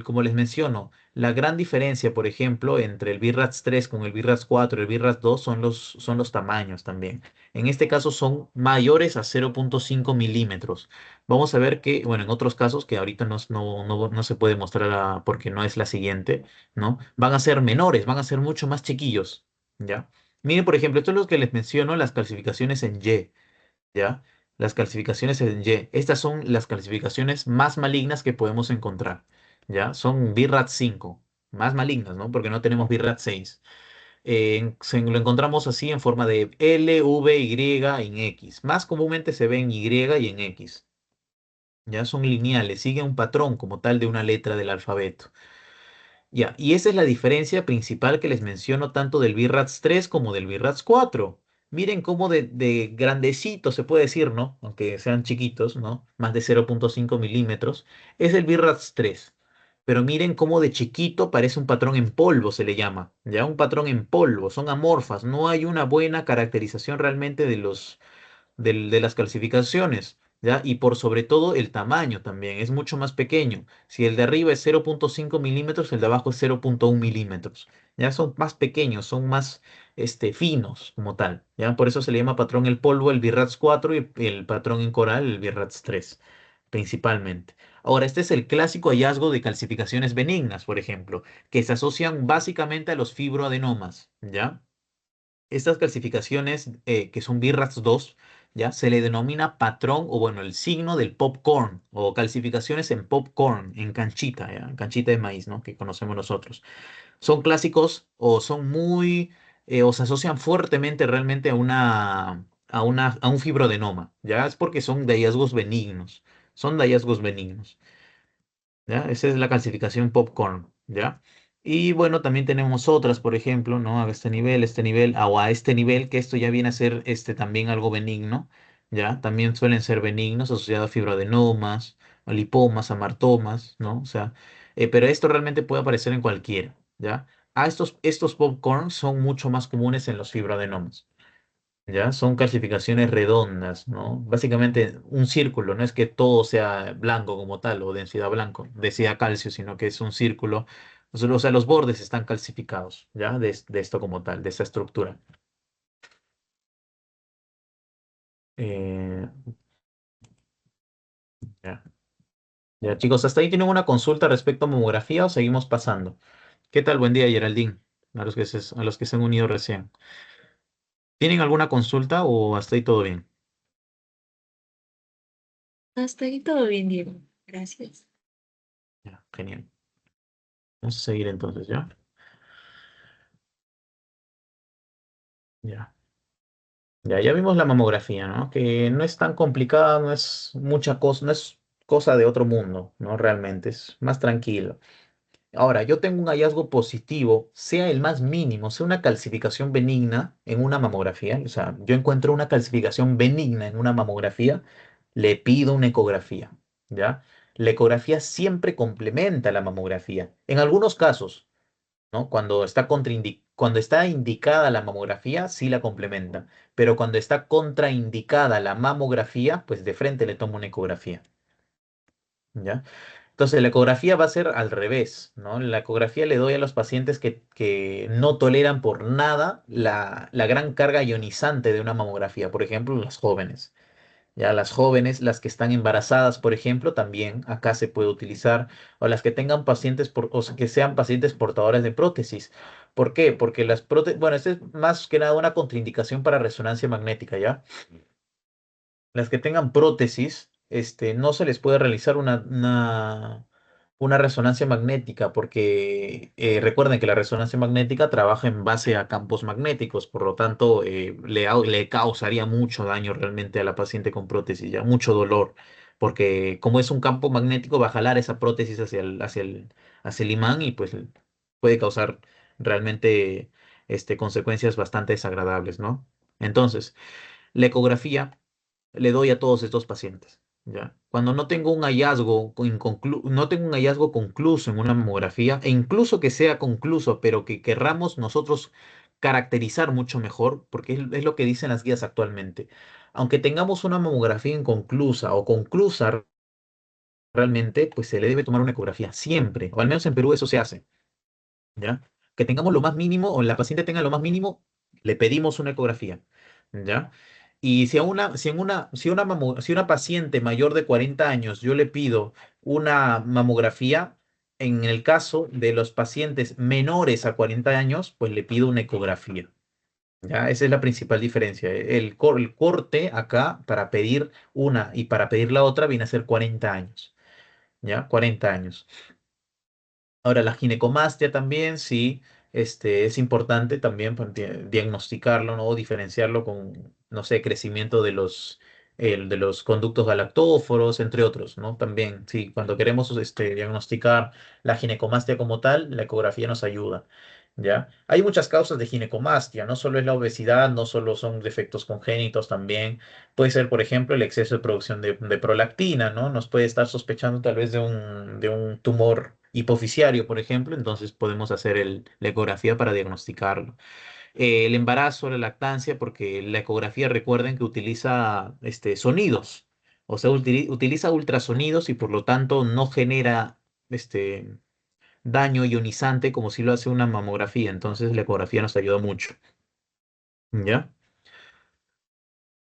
como les menciono, la gran diferencia, por ejemplo, entre el VRATS 3 con el VRATS 4 y el VRATS 2 son los tamaños también. En este caso son mayores a 0,5 milímetros. Vamos a ver que, bueno, en otros casos que ahorita no se puede mostrar porque no es la siguiente, ¿no? Van a ser menores, van a ser mucho más chiquillos, ¿ya? Miren, por ejemplo, esto es lo que les menciono, las clasificaciones en Y. ¿Ya? Las clasificaciones en Y. Estas son las clasificaciones más malignas que podemos encontrar, ¿ya? Son BIRAT 5, más malignas, ¿no? Porque no tenemos BIRAT 6. Lo encontramos así en forma de L, V, Y en X. Más comúnmente se ve en Y y en X. Ya son lineales, siguen un patrón como tal de una letra del alfabeto. Ya, y esa es la diferencia principal que les menciono tanto del VRATS 3 como del VRATS 4. Miren cómo de grandecito se puede decir, ¿no? Aunque sean chiquitos, ¿no? Más de 0,5 milímetros, es el VRATS 3. Pero miren cómo de chiquito parece un patrón en polvo, se le llama. Ya, un patrón en polvo, son amorfas. No hay una buena caracterización realmente de las clasificaciones, ¿ya? Y por sobre todo el tamaño también, es mucho más pequeño. Si el de arriba es 0,5 milímetros, el de abajo es 0,1 milímetros. Ya son más pequeños, son más finos como tal. ¿Ya? Por eso se le llama patrón el polvo, el BIRATS 4 y el patrón en coral, el BIRATS 3 principalmente. Ahora, este es el clásico hallazgo de calcificaciones benignas, por ejemplo, que se asocian básicamente a los fibroadenomas, ¿ya? Estas calcificaciones, que son BIRATS 2, ¿ya? Se le denomina patrón o bueno, el signo del popcorn o calcificaciones en popcorn, en canchita, ¿ya? En canchita de maíz, ¿no? Que conocemos nosotros. Son clásicos o son o se asocian fuertemente realmente a un fibroadenoma, ¿ya? Es porque son de hallazgos benignos. Son de hallazgos benignos. ¿Ya? Esa es la calcificación popcorn, ¿ya? Y bueno, también tenemos otras, por ejemplo, ¿no? A este nivel, o a este nivel, que esto ya viene a ser también algo benigno, ¿ya? También suelen ser benignos, asociados a fibroadenomas, a lipomas, amartomas, ¿no? O sea, pero esto realmente puede aparecer en cualquiera, ¿ya? Estos popcorn son mucho más comunes en los fibroadenomas. ¿Ya? Son calcificaciones redondas, ¿no? Básicamente un círculo, no es que todo sea blanco como tal o densidad calcio, sino que es un círculo. O sea, los bordes están calcificados, ¿ya? De esto como tal, de esta estructura. Eh, ya. Ya, chicos, ¿hasta ahí tienen una consulta respecto a mamografía o seguimos pasando? ¿Qué tal? Buen día, Geraldine, a los que se han unido recién. ¿Tienen alguna consulta o hasta ahí todo bien? Hasta ahí todo bien, Diego. Gracias. Ya, genial. Vamos a seguir entonces, ¿ya? Ya. Ya vimos la mamografía, ¿no? Que no es tan complicada, no es mucha cosa, no es cosa de otro mundo, ¿no? Realmente es más tranquilo. Ahora, yo tengo un hallazgo positivo, sea el más mínimo, sea una calcificación benigna en una mamografía, o sea, yo encuentro una calcificación benigna en una mamografía, le pido una ecografía, ¿ya? La ecografía siempre complementa la mamografía. En algunos casos, ¿no? Cuando está indicada la mamografía, sí la complementa, pero cuando está contraindicada la mamografía, pues de frente le tomo una ecografía, ¿ya? Entonces, la ecografía va a ser al revés, ¿no? La ecografía le doy a los pacientes que no toleran por nada la gran carga ionizante de una mamografía, por ejemplo, los jóvenes. Ya las jóvenes, las que están embarazadas, por ejemplo, también acá se puede utilizar, o las que tengan o sea, que sean pacientes portadores de prótesis. ¿Por qué? Porque las prótesis, bueno, esto es más que nada una contraindicación para resonancia magnética, ¿ya? Las que tengan prótesis, no se les puede realizar una resonancia magnética porque recuerden que la resonancia magnética trabaja en base a campos magnéticos, por lo tanto le causaría mucho daño realmente a la paciente con prótesis, ya mucho dolor, porque como es un campo magnético va a jalar esa prótesis hacia el imán y pues puede causar realmente consecuencias bastante desagradables, ¿no? Entonces, la ecografía le doy a todos estos pacientes, ¿ya? Cuando no tengo un hallazgo no tengo un hallazgo concluso en una mamografía, e incluso que sea concluso, pero que querramos nosotros caracterizar mucho mejor, porque es lo que dicen las guías actualmente. Aunque tengamos una mamografía inconclusa o conclusa realmente, pues se le debe tomar una ecografía siempre, o al menos en Perú eso se hace. ¿Ya? Que tengamos lo más mínimo, o la paciente tenga lo más mínimo, le pedimos una ecografía, ¿ya? Y si una paciente mayor de 40 años yo le pido una mamografía, en el caso de los pacientes menores a 40 años, pues le pido una ecografía, ¿ya? Esa es la principal diferencia. El corte acá para pedir una y para pedir la otra viene a ser 40 años, ¿ya? 40 años. Ahora, la ginecomastia también, sí, es importante también para diagnosticarlo, ¿no? O diferenciarlo con, no sé, crecimiento de los conductos galactóforos, entre otros, ¿no? También, sí, cuando queremos diagnosticar la ginecomastia como tal, la ecografía nos ayuda, ¿ya? Hay muchas causas de ginecomastia, no solo es la obesidad, no solo son defectos congénitos también. Puede ser, por ejemplo, el exceso de producción de prolactina, ¿no? Nos puede estar sospechando tal vez de un tumor hipofisiario, por ejemplo, entonces podemos hacer la ecografía para diagnosticarlo. El embarazo, la lactancia, porque la ecografía, recuerden que utiliza sonidos, o sea, utiliza ultrasonidos y por lo tanto no genera daño ionizante como si lo hace una mamografía, entonces la ecografía nos ayuda mucho. ¿Ya?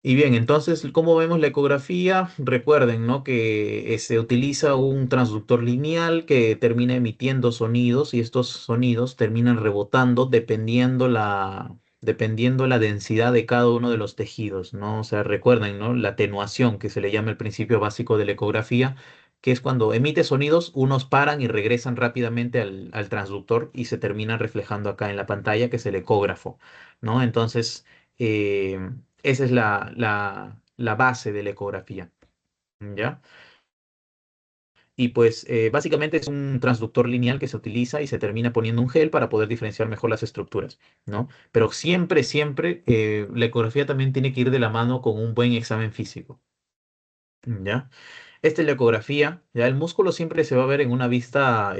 Y bien, entonces, ¿cómo vemos la ecografía? Recuerden, ¿no? Que se utiliza un transductor lineal que termina emitiendo sonidos y estos sonidos terminan rebotando dependiendo la densidad de cada uno de los tejidos, ¿no? O sea, recuerden, ¿no? La atenuación, que se le llama el principio básico de la ecografía, que es cuando emite sonidos, unos paran y regresan rápidamente al transductor y se terminan reflejando acá en la pantalla, que es el ecógrafo, ¿no? Entonces, eh, esa es la base de la ecografía, ¿ya? Y pues básicamente es un transductor lineal que se utiliza y se termina poniendo un gel para poder diferenciar mejor las estructuras, ¿no? Pero siempre, siempre la ecografía también tiene que ir de la mano con un buen examen físico, ¿ya? Esta es la ecografía, ya el músculo siempre se va a ver en una vista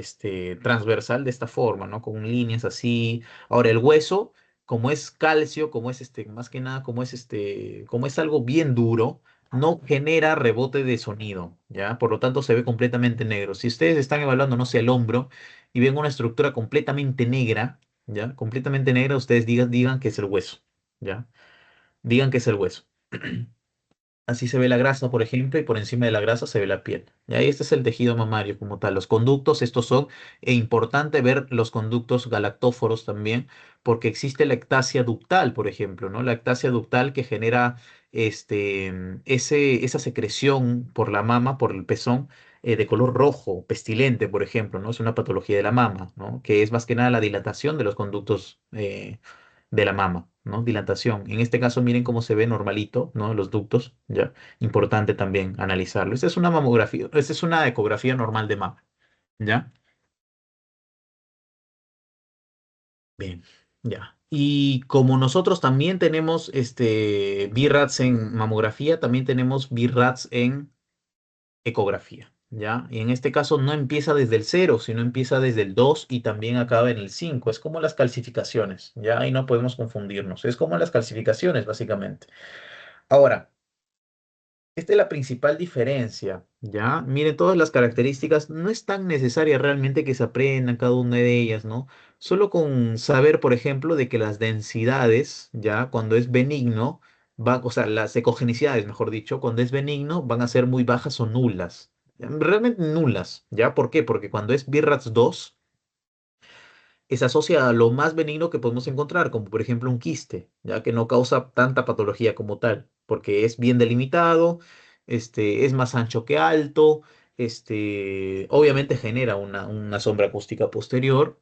transversal de esta forma, ¿no? Con líneas así. Ahora el hueso, como es calcio, como es más que nada, como es algo bien duro, no genera rebote de sonido, ¿ya? Por lo tanto se ve completamente negro. Si ustedes están evaluando, no sé, el hombro y ven una estructura completamente negra, ¿ya? Completamente negra, ustedes digan que es el hueso, ¿ya? Digan que es el hueso. Así se ve la grasa, por ejemplo, y por encima de la grasa se ve la piel. Y ahí este es el tejido mamario como tal. Los conductos, estos son, e importante ver los conductos galactóforos también, porque existe la ectasia ductal, por ejemplo, ¿no? La ectasia ductal que genera esa secreción por la mama, por el pezón, de color rojo, pestilente, por ejemplo, ¿no? Es una patología de la mama, ¿no? Que es más que nada la dilatación de los conductos de la mama, ¿no? Dilatación. En este caso, miren cómo se ve normalito, ¿no? Los ductos, ya. Importante también analizarlo. Esta es una mamografía, esta es una ecografía normal de mama, ¿ya? Bien, ya. Y como nosotros también tenemos BRADS en mamografía, también tenemos BRADS en ecografía, ¿ya? Y en este caso no empieza desde el 0, sino empieza desde el 2 y también acaba en el 5. Es como las calcificaciones, ¿ya? Ahí no podemos confundirnos. Es como las calcificaciones, básicamente. Ahora, esta es la principal diferencia, ¿ya? Miren, todas las características, no es tan necesaria realmente que se aprendan cada una de ellas, ¿no? Solo con saber, por ejemplo, de que las densidades, ¿ya? Cuando es benigno, o sea, las ecogenicidades, mejor dicho, cuando es benigno, van a ser muy bajas o nulas. Realmente nulas, ¿ya? ¿Por qué? Porque cuando es BRADS 2 se asocia a lo más benigno que podemos encontrar, como por ejemplo un quiste, ya que no causa tanta patología como tal, porque es bien delimitado, es más ancho que alto, obviamente genera una sombra acústica posterior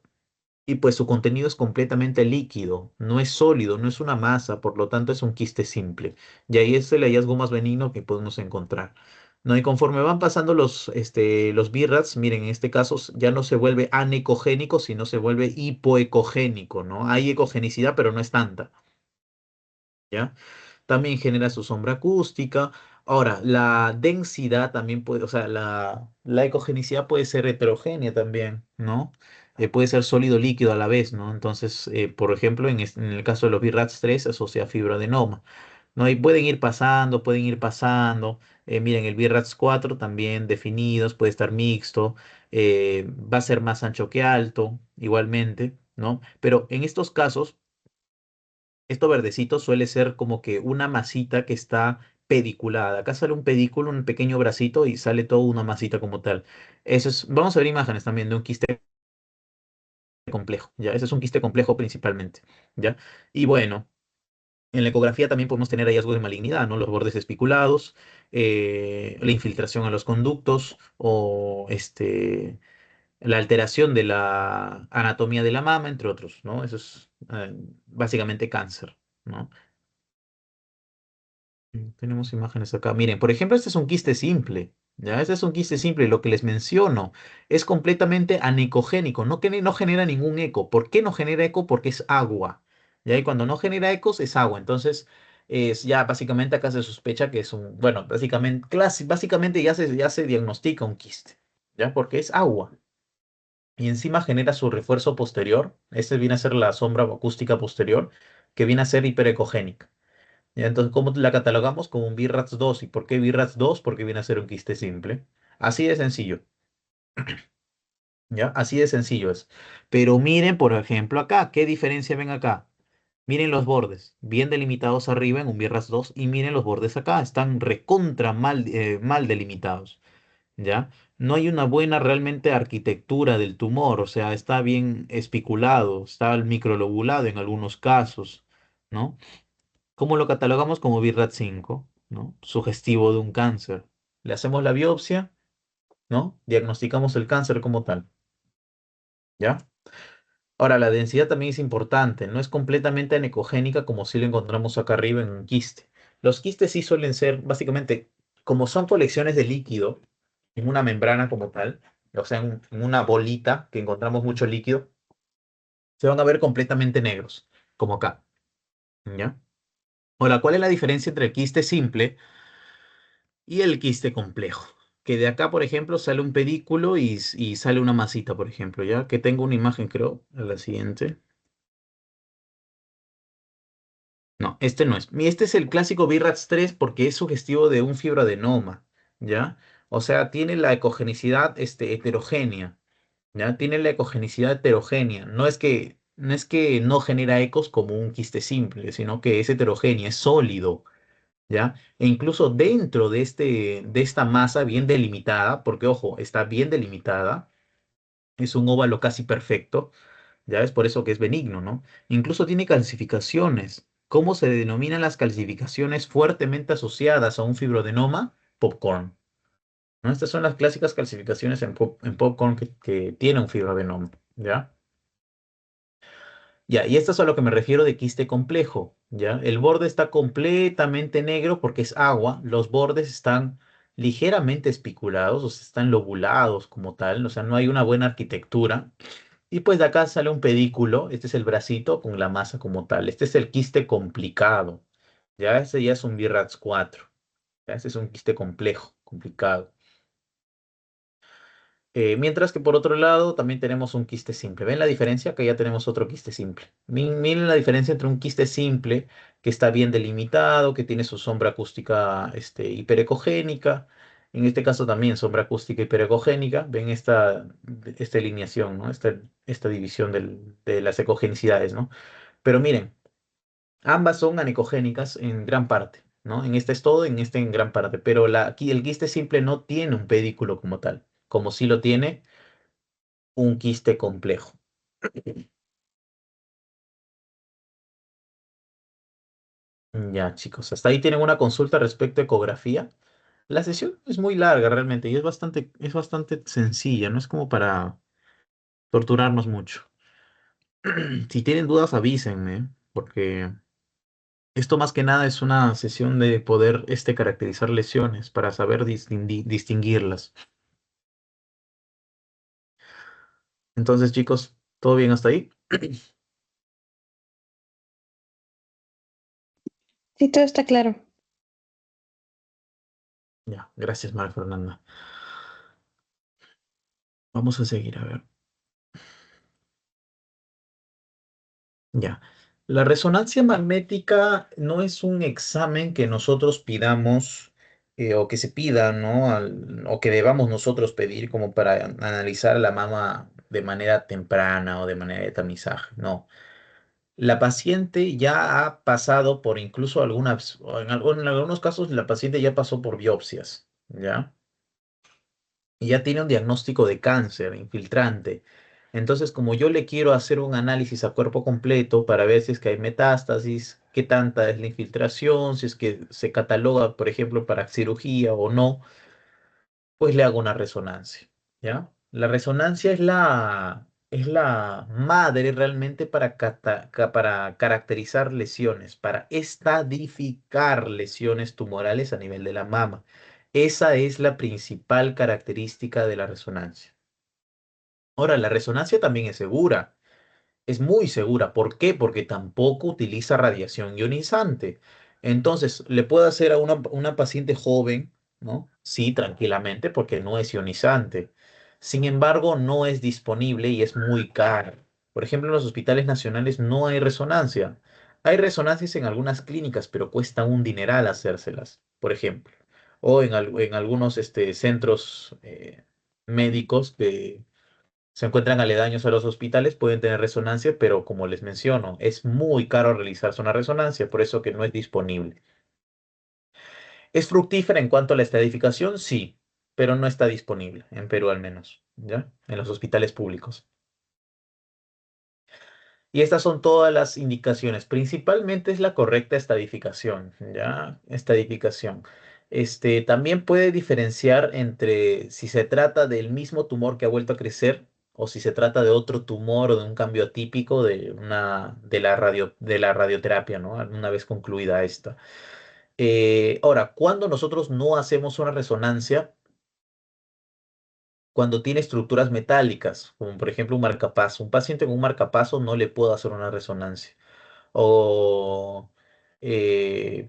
y pues su contenido es completamente líquido, no es sólido, no es una masa, por lo tanto es un quiste simple. Y ahí es el hallazgo más benigno que podemos encontrar. ¿No? Y conforme van pasando los BRADs, miren, en este caso ya no se vuelve anecogénico, sino se vuelve hipoecogénico, ¿no? Hay ecogenicidad, pero no es tanta, ¿ya? También genera su sombra acústica. Ahora, la densidad también puede, o sea, la ecogenicidad puede ser heterogénea también, ¿no? Puede ser sólido líquido a la vez, ¿no? Entonces, por ejemplo, en el caso de los BRATS3 se asocia a fibroadenoma, ¿no? Y pueden ir pasando, pueden ir pasando. Miren, el BRATS4 también definidos, puede estar mixto, va a ser más ancho que alto, igualmente, ¿no? Pero en estos casos, esto verdecito suele ser como que una masita que está pediculada. Acá sale un pedículo, un pequeño bracito y sale toda una masita como tal. Eso es, vamos a ver imágenes también de un quiste complejo, ¿ya? Ese es un quiste complejo principalmente, ¿ya? Y bueno, en la ecografía también podemos tener hallazgos de malignidad, ¿no? Los bordes espiculados, la infiltración a los conductos o la alteración de la anatomía de la mama, entre otros, ¿no? Eso es básicamente cáncer, ¿no? Tenemos imágenes acá. Miren, por ejemplo, este es un quiste simple. ¿Ya? Este es un quiste simple. Lo que les menciono es completamente anecogénico. No genera ningún eco. ¿Por qué no genera eco? Porque es agua. ¿Ya? Y cuando no genera ecos es agua. Entonces, ya básicamente acá se sospecha que es un. Bueno, básicamente ya se diagnostica un quiste. ¿Ya? Porque es agua. Y encima genera su refuerzo posterior. Este viene a ser la sombra acústica posterior, que viene a ser hiperecogénica. Ya, entonces, ¿cómo la catalogamos? Como un BRATS2. ¿Y por qué BRATS2? Porque viene a ser un quiste simple. Así de sencillo, ¿ya? Así de sencillo es. Pero miren, por ejemplo, acá, ¿qué diferencia ven acá? Miren los bordes, bien delimitados arriba en un BRATS2 y miren los bordes acá, están recontra mal delimitados, ¿ya? No hay una buena realmente arquitectura del tumor, o sea, está bien especulado, está microlobulado en algunos casos, ¿no? ¿Cómo lo catalogamos? Como BRAF5, ¿no? Sugestivo de un cáncer. Le hacemos la biopsia, ¿no? Diagnosticamos el cáncer como tal, ¿ya? Ahora, la densidad también es importante, no es completamente anecogénica como si lo encontramos acá arriba en un quiste. Los quistes sí suelen ser, básicamente, como son colecciones de líquido en una membrana como tal, o sea, en una bolita que encontramos mucho líquido, se van a ver completamente negros, como acá, ¿ya? Ahora, ¿cuál es la diferencia entre el quiste simple y el quiste complejo? Que de acá, por ejemplo, sale un pedículo y sale una masita, por ejemplo, ya que tengo una imagen, creo, la siguiente. No, este no es. Este es el clásico BRATS3 porque es sugestivo de un fibroadenoma, ¿ya? O sea, tiene la ecogenicidad heterogénea, ¿ya? Tiene la ecogenicidad heterogénea. No es que no genera ecos como un quiste simple, sino que es heterogénea, es sólido. ¿Ya? E incluso dentro de esta masa bien delimitada, porque ojo, está bien delimitada, es un óvalo casi perfecto, ya es por eso que es benigno, ¿no? Incluso tiene calcificaciones. ¿Cómo se denominan las calcificaciones fuertemente asociadas a un fibroadenoma? Popcorn, ¿no? Estas son las clásicas calcificaciones en popcorn que tiene un fibroadenoma, ¿ya? Ya, y esto es a lo que me refiero de quiste complejo, ¿ya? El borde está completamente negro porque es agua, los bordes están ligeramente espiculados, o sea, están lobulados como tal, o sea, no hay una buena arquitectura. Y pues de acá sale un pedículo, este es el bracito con la masa como tal, este es el quiste complicado, ya, ese ya es un BRATS4, ya, este es un quiste complejo, complicado. Mientras que por otro lado también tenemos un quiste simple. ¿Ven la diferencia? Que ya tenemos otro quiste simple. Miren la diferencia entre un quiste simple que está bien delimitado, que tiene su sombra acústica hiperecogénica. En este caso también sombra acústica hiperecogénica. Ven esta alineación, ¿no? Esta división de las ecogenicidades, ¿no? Pero miren, ambas son anecogénicas en gran parte, ¿no? En este es todo, en este en gran parte. Pero aquí el quiste simple no tiene un pedículo como tal, como sí lo tiene un quiste complejo. Ya, chicos, hasta ahí tienen una consulta respecto a ecografía. La sesión es muy larga realmente y es bastante sencilla, no es como para torturarnos mucho. Si tienen dudas, avísenme, porque esto más que nada es una sesión de poder caracterizar lesiones para saber distinguirlas. Entonces, chicos, ¿todo bien hasta ahí? Sí, todo está claro. Ya, gracias, María Fernanda. Vamos a seguir, a ver. Ya. La resonancia magnética no es un examen que nosotros pidamos o que se pida, ¿no? O que debamos nosotros pedir como para analizar la mama de manera temprana o de manera de tamizaje. No. La paciente ya ha pasado por incluso algunas, o en algunos casos la paciente ya pasó por biopsias, ¿ya? Y ya tiene un diagnóstico de cáncer infiltrante. Entonces, como yo le quiero hacer un análisis a cuerpo completo para ver si es que hay metástasis, qué tanta es la infiltración, si es que se cataloga, por ejemplo, para cirugía o no, pues le hago una resonancia, ¿ya? La resonancia es la madre realmente para, para caracterizar lesiones, para estadificar lesiones tumorales a nivel de la mama. Esa es la principal característica de la resonancia. Ahora, la resonancia también es segura. Es muy segura. ¿Por qué? Porque tampoco utiliza radiación ionizante. Entonces, le puedo hacer a una paciente joven, ¿no? Sí, tranquilamente, porque no es ionizante. Sin embargo, no es disponible y es muy cara. Por ejemplo, en los hospitales nacionales no hay resonancia. Hay resonancias en algunas clínicas, pero cuesta un dineral hacérselas, por ejemplo. O en algunos centros médicos que se encuentran aledaños a los hospitales, pueden tener resonancia, pero como les menciono, es muy caro realizarse una resonancia, por eso que no es disponible. ¿Es fructífera en cuanto a la estadificación? Sí, pero no está disponible, en Perú al menos, ¿ya? En los hospitales públicos. Y estas son todas las indicaciones. Principalmente es la correcta estadificación, ¿ya? Estadificación. También puede diferenciar entre si se trata del mismo tumor que ha vuelto a crecer o si se trata de otro tumor o de un cambio atípico de la radioterapia, ¿no? Una vez concluida esta. Ahora, cuando nosotros no hacemos una resonancia, cuando tiene estructuras metálicas, como por ejemplo un marcapaso, un paciente con un marcapaso no le puedo hacer una resonancia. O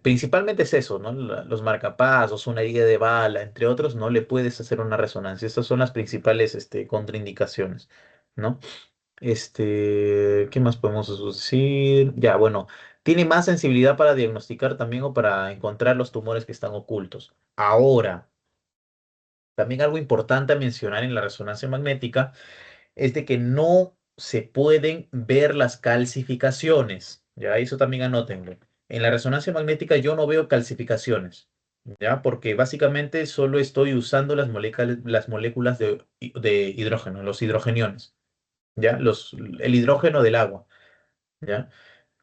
principalmente es eso, ¿no? Los marcapasos, una herida de bala, entre otros, no le puedes hacer una resonancia. Estas son las principales contraindicaciones, ¿no? ¿Qué más podemos decir? Ya, bueno, tiene más sensibilidad para diagnosticar también o para encontrar los tumores que están ocultos. Ahora, también algo importante a mencionar en la resonancia magnética es de que no se pueden ver las calcificaciones. Ya, eso también anótenlo. En la resonancia magnética yo no veo calcificaciones, ya, porque básicamente solo estoy usando las moléculas de hidrógeno, los hidrogeniones, ya, el hidrógeno del agua, ya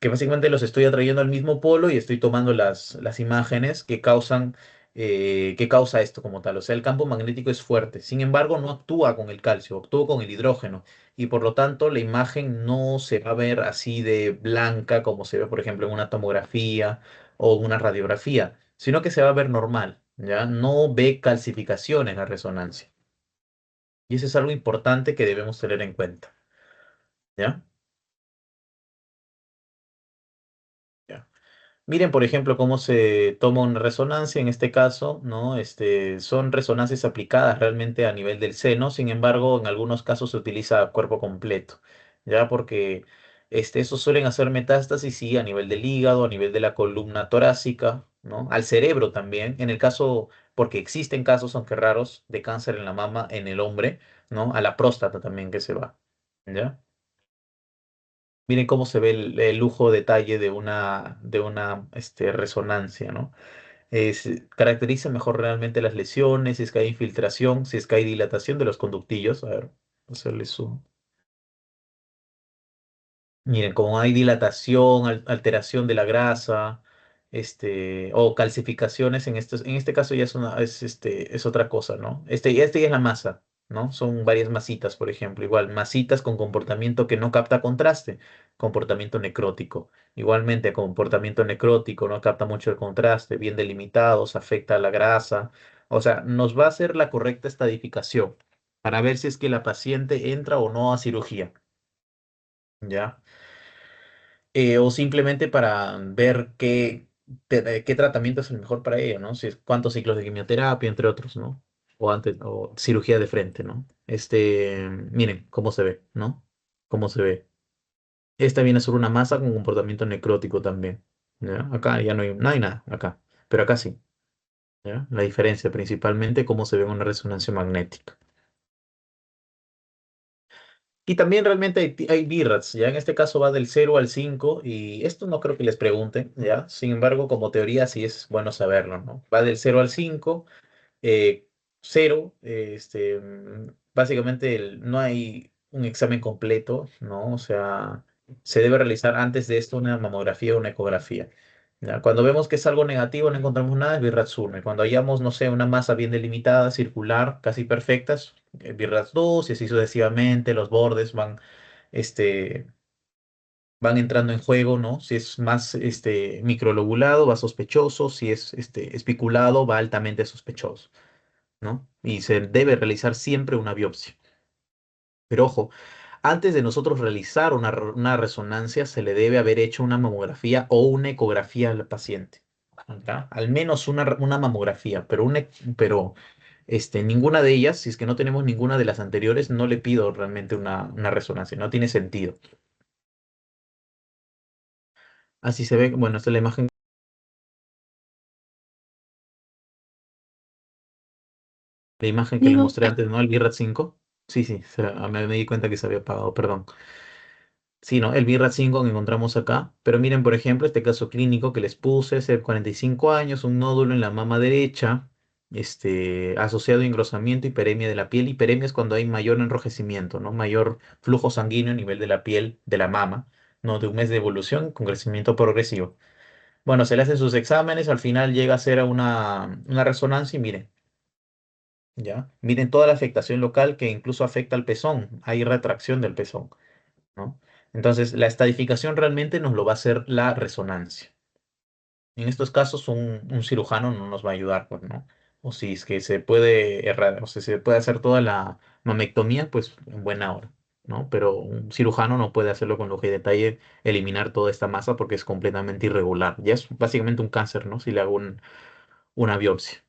que básicamente los estoy atrayendo al mismo polo y estoy tomando las imágenes que causa esto como tal. O sea, el campo magnético es fuerte. Sin embargo, no actúa con el calcio, actúa con el hidrógeno. Y por lo tanto, la imagen no se va a ver así de blanca como se ve, por ejemplo, en una tomografía o una radiografía, sino que se va a ver normal, ¿ya? No ve calcificación en la resonancia. Y eso es algo importante que debemos tener en cuenta, ¿ya? Ya. Miren, por ejemplo, cómo se toma una resonancia en este caso, ¿no? Son resonancias aplicadas realmente a nivel del seno, sin embargo, en algunos casos se utiliza cuerpo completo, ¿ya? Porque esos suelen hacer metástasis, sí, a nivel del hígado, a nivel de la columna torácica, ¿no? Al cerebro también, en el caso, porque existen casos, aunque raros, de cáncer en la mama en el hombre, ¿no? A la próstata también que se va, ¿ya? Miren cómo se ve el lujo detalle de una resonancia, ¿no? Caracteriza mejor realmente las lesiones, si es que hay infiltración, si es que hay dilatación de los conductillos. A ver, hacerle zoom. Miren, como hay dilatación, alteración de la grasa, o calcificaciones, en este caso ya es otra cosa, ¿no? Este ya es la masa, ¿no? Son varias masitas, por ejemplo, igual, masitas con comportamiento que no capta contraste, comportamiento necrótico. Igualmente, comportamiento necrótico, no capta mucho el contraste, bien delimitados, afecta a la grasa. O sea, nos va a hacer la correcta estadificación para ver si es que la paciente entra o no a cirugía, ¿ya? O simplemente para ver qué. qué tratamiento es el mejor para ello, ¿no? Si es, cuántos ciclos de quimioterapia, entre otros, ¿no? O antes, o cirugía de frente, ¿no? Miren cómo se ve, ¿no? Cómo se ve. Esta viene a ser una masa con comportamiento necrótico también, ¿ya? Acá ya no hay nada, acá. Pero acá sí, ¿ya? La diferencia principalmente cómo se ve en una resonancia magnética. Y también realmente hay BIRADS, ya en este caso va del 0 al 5 y esto no creo que les pregunten, ya. Sin embargo, como teoría sí es bueno saberlo, ¿no? Va del 0 al 5, eh, 0, básicamente no hay un examen completo, ¿no? O sea, se debe realizar antes de esto una mamografía o una ecografía. ¿Ya? Cuando vemos que es algo negativo, no encontramos nada, es BIRATS 1. Y cuando hallamos, no sé, una masa bien delimitada, circular, casi perfectas, BIRATS 2 y así sucesivamente, los bordes este, van entrando en juego, ¿no? Si es más microlobulado, va sospechoso, si es espiculado, va altamente sospechoso, ¿no? Y se debe realizar siempre una biopsia. Pero ojo, antes de nosotros realizar una resonancia, se le debe haber hecho una mamografía o una ecografía al paciente. ¿Ya? Al menos una mamografía, pero ninguna de ellas, si es que no tenemos ninguna de las anteriores, no le pido realmente una resonancia, no tiene sentido. Así se ve, bueno, esta es la imagen que les Diego, mostré antes, ¿no? El BIRAT 5. Sí, sí, me di cuenta que se había apagado, perdón. Sí, ¿no? El BIRAT 5 que encontramos acá. Pero miren, por ejemplo, este caso clínico que les puse, es de 45 años, un nódulo en la mama derecha, asociado a engrosamiento, hiperemia de la piel. Hiperemia es cuando hay mayor enrojecimiento, ¿no? Mayor flujo sanguíneo a nivel de la piel, de la mama, ¿no? De un mes de evolución con crecimiento progresivo. Bueno, se le hacen sus exámenes, al final llega a ser una resonancia y miren, ¿ya? Miren toda la afectación local que incluso afecta al pezón. Hay retracción del pezón, ¿no? Entonces, la estadificación realmente nos lo va a hacer la resonancia. En estos casos, un cirujano no nos va a ayudar, pues, ¿no? O si es que se puede errar, o si se puede hacer toda la mamectomía, pues en buena hora, ¿no? Pero un cirujano no puede hacerlo con lujo y detalle, eliminar toda esta masa porque es completamente irregular. Ya es básicamente un cáncer, ¿no? Si le hago una biopsia.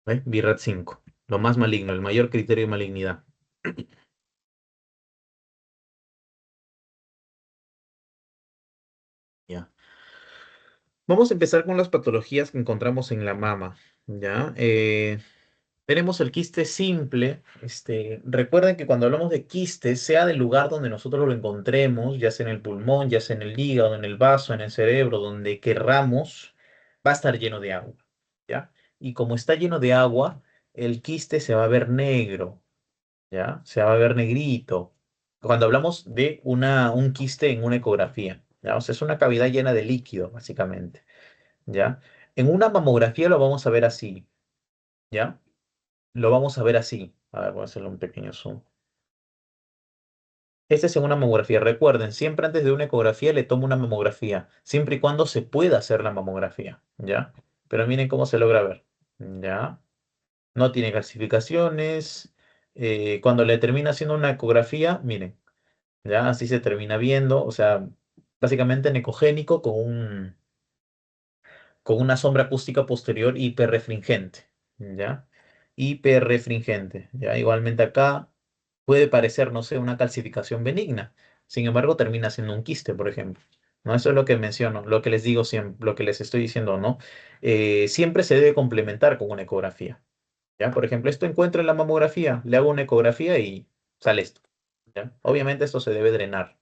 ¿Ve? BIRAT 5, lo más maligno, el mayor criterio de malignidad. Ya. Vamos a empezar con las patologías que encontramos en la mama, ¿ya? Tenemos el quiste simple. Recuerden que cuando hablamos de quiste, sea del lugar donde nosotros lo encontremos, ya sea en el pulmón, ya sea en el hígado, en el vaso, en el cerebro, donde querramos, va a estar lleno de agua, ¿ya? Y como está lleno de agua, el quiste se va a ver negro, ¿ya? Se va a ver negrito. Cuando hablamos de un quiste en una ecografía, ¿ya? O sea, es una cavidad llena de líquido, básicamente. ¿Ya? En una mamografía lo vamos a ver así, ¿ya? Lo vamos a ver así. A ver, voy a hacerle un pequeño zoom. Este es en una mamografía. Recuerden, siempre antes de una ecografía le tomo una mamografía, siempre y cuando se pueda hacer la mamografía, ¿ya? Pero miren cómo se logra ver, ¿ya? No tiene calcificaciones. Cuando le termina haciendo una ecografía, miren, ¿ya? Así se termina viendo, o sea, básicamente necogénico con una sombra acústica posterior hiperrefringente, ¿ya? Hiperrefringente, ¿ya? Igualmente acá puede parecer, no sé, una calcificación benigna, sin embargo termina siendo un quiste, por ejemplo. ¿No? Eso es lo que menciono, lo que les digo siempre, lo que les estoy diciendo, ¿no? Siempre se debe complementar con una ecografía, ¿ya? Por ejemplo, esto encuentro en la mamografía, le hago una ecografía y sale esto, ¿ya? Obviamente esto se debe drenar,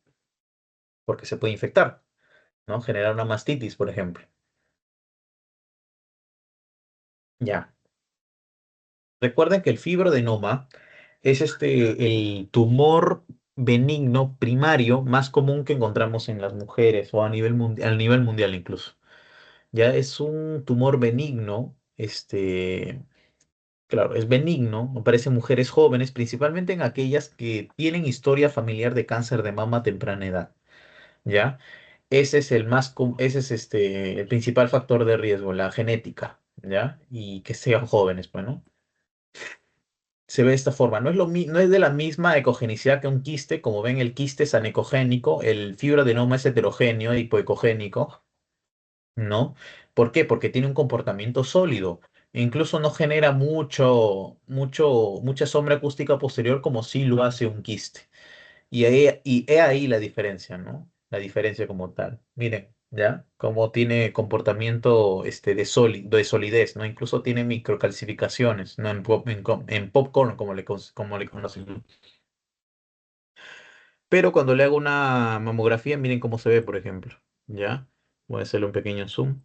porque se puede infectar, ¿no? Generar una mastitis, por ejemplo. Ya. Recuerden que el fibroadenoma es el tumor benigno primario más común que encontramos en las mujeres o a nivel mundial incluso. Ya es un tumor benigno, claro, es benigno, aparece en mujeres jóvenes, principalmente en aquellas que tienen historia familiar de cáncer de mama a temprana edad. ¿Ya? Ese es el principal factor de riesgo, la genética, ¿ya? Y que sean jóvenes, bueno. Se ve de esta forma. No es de la misma ecogenicidad que un quiste. Como ven, el quiste es anecogénico, el fibroadenoma es heterogéneo, hipoecogénico, ¿no? ¿Por qué? Porque tiene un comportamiento sólido. E incluso no genera mucha sombra acústica posterior como sí lo hace un quiste. Y he ahí la diferencia, ¿no? La diferencia como tal. Miren, ¿ya? Como tiene comportamiento de solidez, ¿no? Incluso tiene microcalcificaciones, ¿no? En popcorn, como le conocen. Pero cuando le hago una mamografía, miren cómo se ve, por ejemplo, ¿ya? Voy a hacerle un pequeño zoom.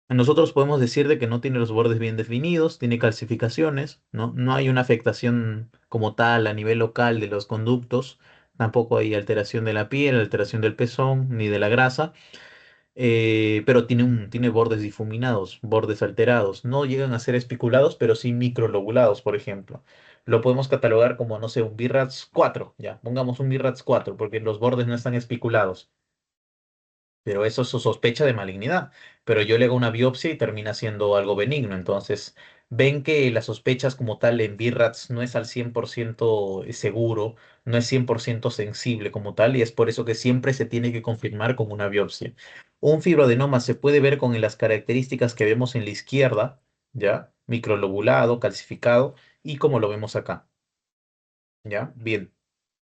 Nosotros podemos decir de que no tiene los bordes bien definidos, tiene calcificaciones, ¿no? No hay una afectación como tal a nivel local de los conductos, tampoco hay alteración de la piel, alteración del pezón, ni de la grasa, pero tiene bordes difuminados, bordes alterados. No llegan a ser espiculados, pero sí microlobulados, por ejemplo. Lo podemos catalogar como, no sé, un BIRATS 4, ya, pongamos un BIRATS 4, porque los bordes no están espiculados. Pero eso se sospecha de malignidad. Pero yo le hago una biopsia y termina siendo algo benigno. Entonces, ven que las sospechas como tal en BIRATS no es al 100% seguro, no es 100% sensible como tal, y es por eso que siempre se tiene que confirmar con una biopsia. Un fibroadenoma se puede ver con las características que vemos en la izquierda, ¿ya? Microlobulado, calcificado, y como lo vemos acá, ¿ya? Bien.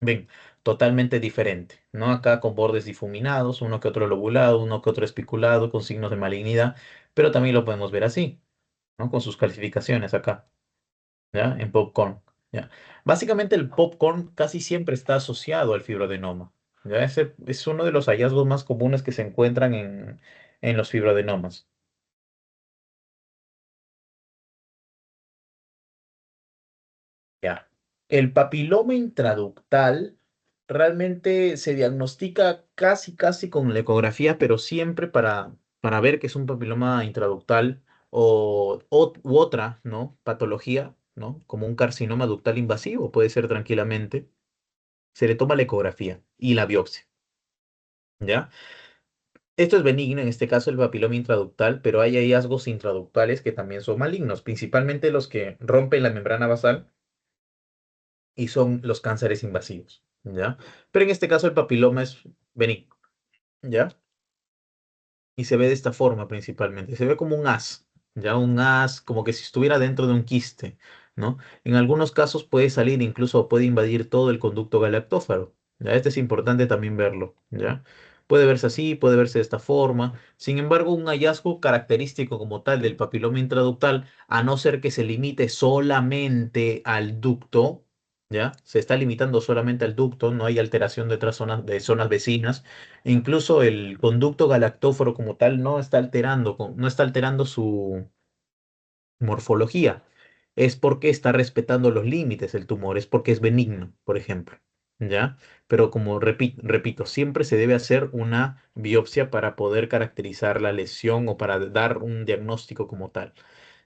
Ven, totalmente diferente, ¿no? Acá con bordes difuminados, uno que otro lobulado, uno que otro especulado, con signos de malignidad, pero también lo podemos ver así, ¿no? Con sus calificaciones acá, ¿ya? En popcorn, ¿ya? Básicamente el popcorn casi siempre está asociado al fibroadenoma, ¿ya? Ese es uno de los hallazgos más comunes que se encuentran en los fibroadenomas. Ya. El papiloma intraductal realmente se diagnostica casi con la ecografía, pero siempre para ver que es un papiloma intraductal u otra, ¿no? Patología, ¿no? Como un carcinoma ductal invasivo, puede ser tranquilamente. Se le toma la ecografía y la biopsia, ¿ya? Esto es benigno, en este caso el papiloma intraductal, pero hay hallazgos intraductales que también son malignos, principalmente los que rompen la membrana basal y son los cánceres invasivos, ¿ya? Pero en este caso el papiloma es benigno, ¿ya? Y se ve de esta forma principalmente, se ve como un haz, ¿ya? Un haz como que si estuviera dentro de un quiste, ¿no? En algunos casos puede salir, incluso puede invadir todo el conducto galactófaro, ¿ya? Este es importante también verlo, ¿ya? Puede verse así, puede verse de esta forma. Sin embargo, un hallazgo característico como tal del papiloma intraductal, a no ser que se limite solamente al ducto, ¿ya? Se está limitando solamente al ducto, no hay alteración de otras zonas, de zonas vecinas. Incluso el conducto galactóforo como tal no está alterando su morfología. Es porque está respetando los límites el tumor, es porque es benigno, por ejemplo. ¿Ya? Pero como repito, siempre se debe hacer una biopsia para poder caracterizar la lesión o para dar un diagnóstico como tal.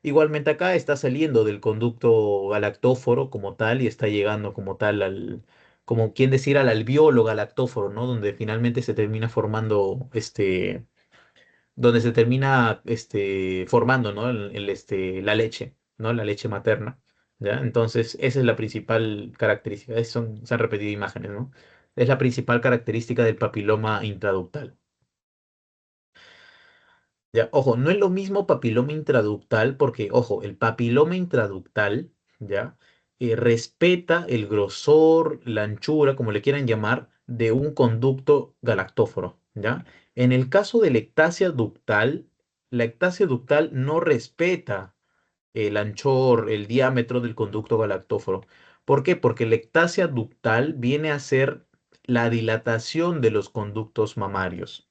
Igualmente acá está saliendo del conducto galactóforo como tal y está llegando como tal como quien decir, al alveolo galactóforo, ¿no? Donde finalmente se termina formando, donde se termina, formando, ¿no? La leche, ¿no? La leche materna, ¿ya? Entonces, esa es la principal característica. Se han repetido imágenes, ¿no? Es la principal característica del papiloma intraductal. Ya, ojo, no es lo mismo papiloma intraductal porque, ojo, el papiloma intraductal, ¿ya? Respeta el grosor, la anchura, como le quieran llamar, de un conducto galactóforo, ¿ya? En el caso de la ectasia ductal no respeta el anchor, el diámetro del conducto galactóforo. ¿Por qué? Porque la ectasia ductal viene a ser la dilatación de los conductos mamarios,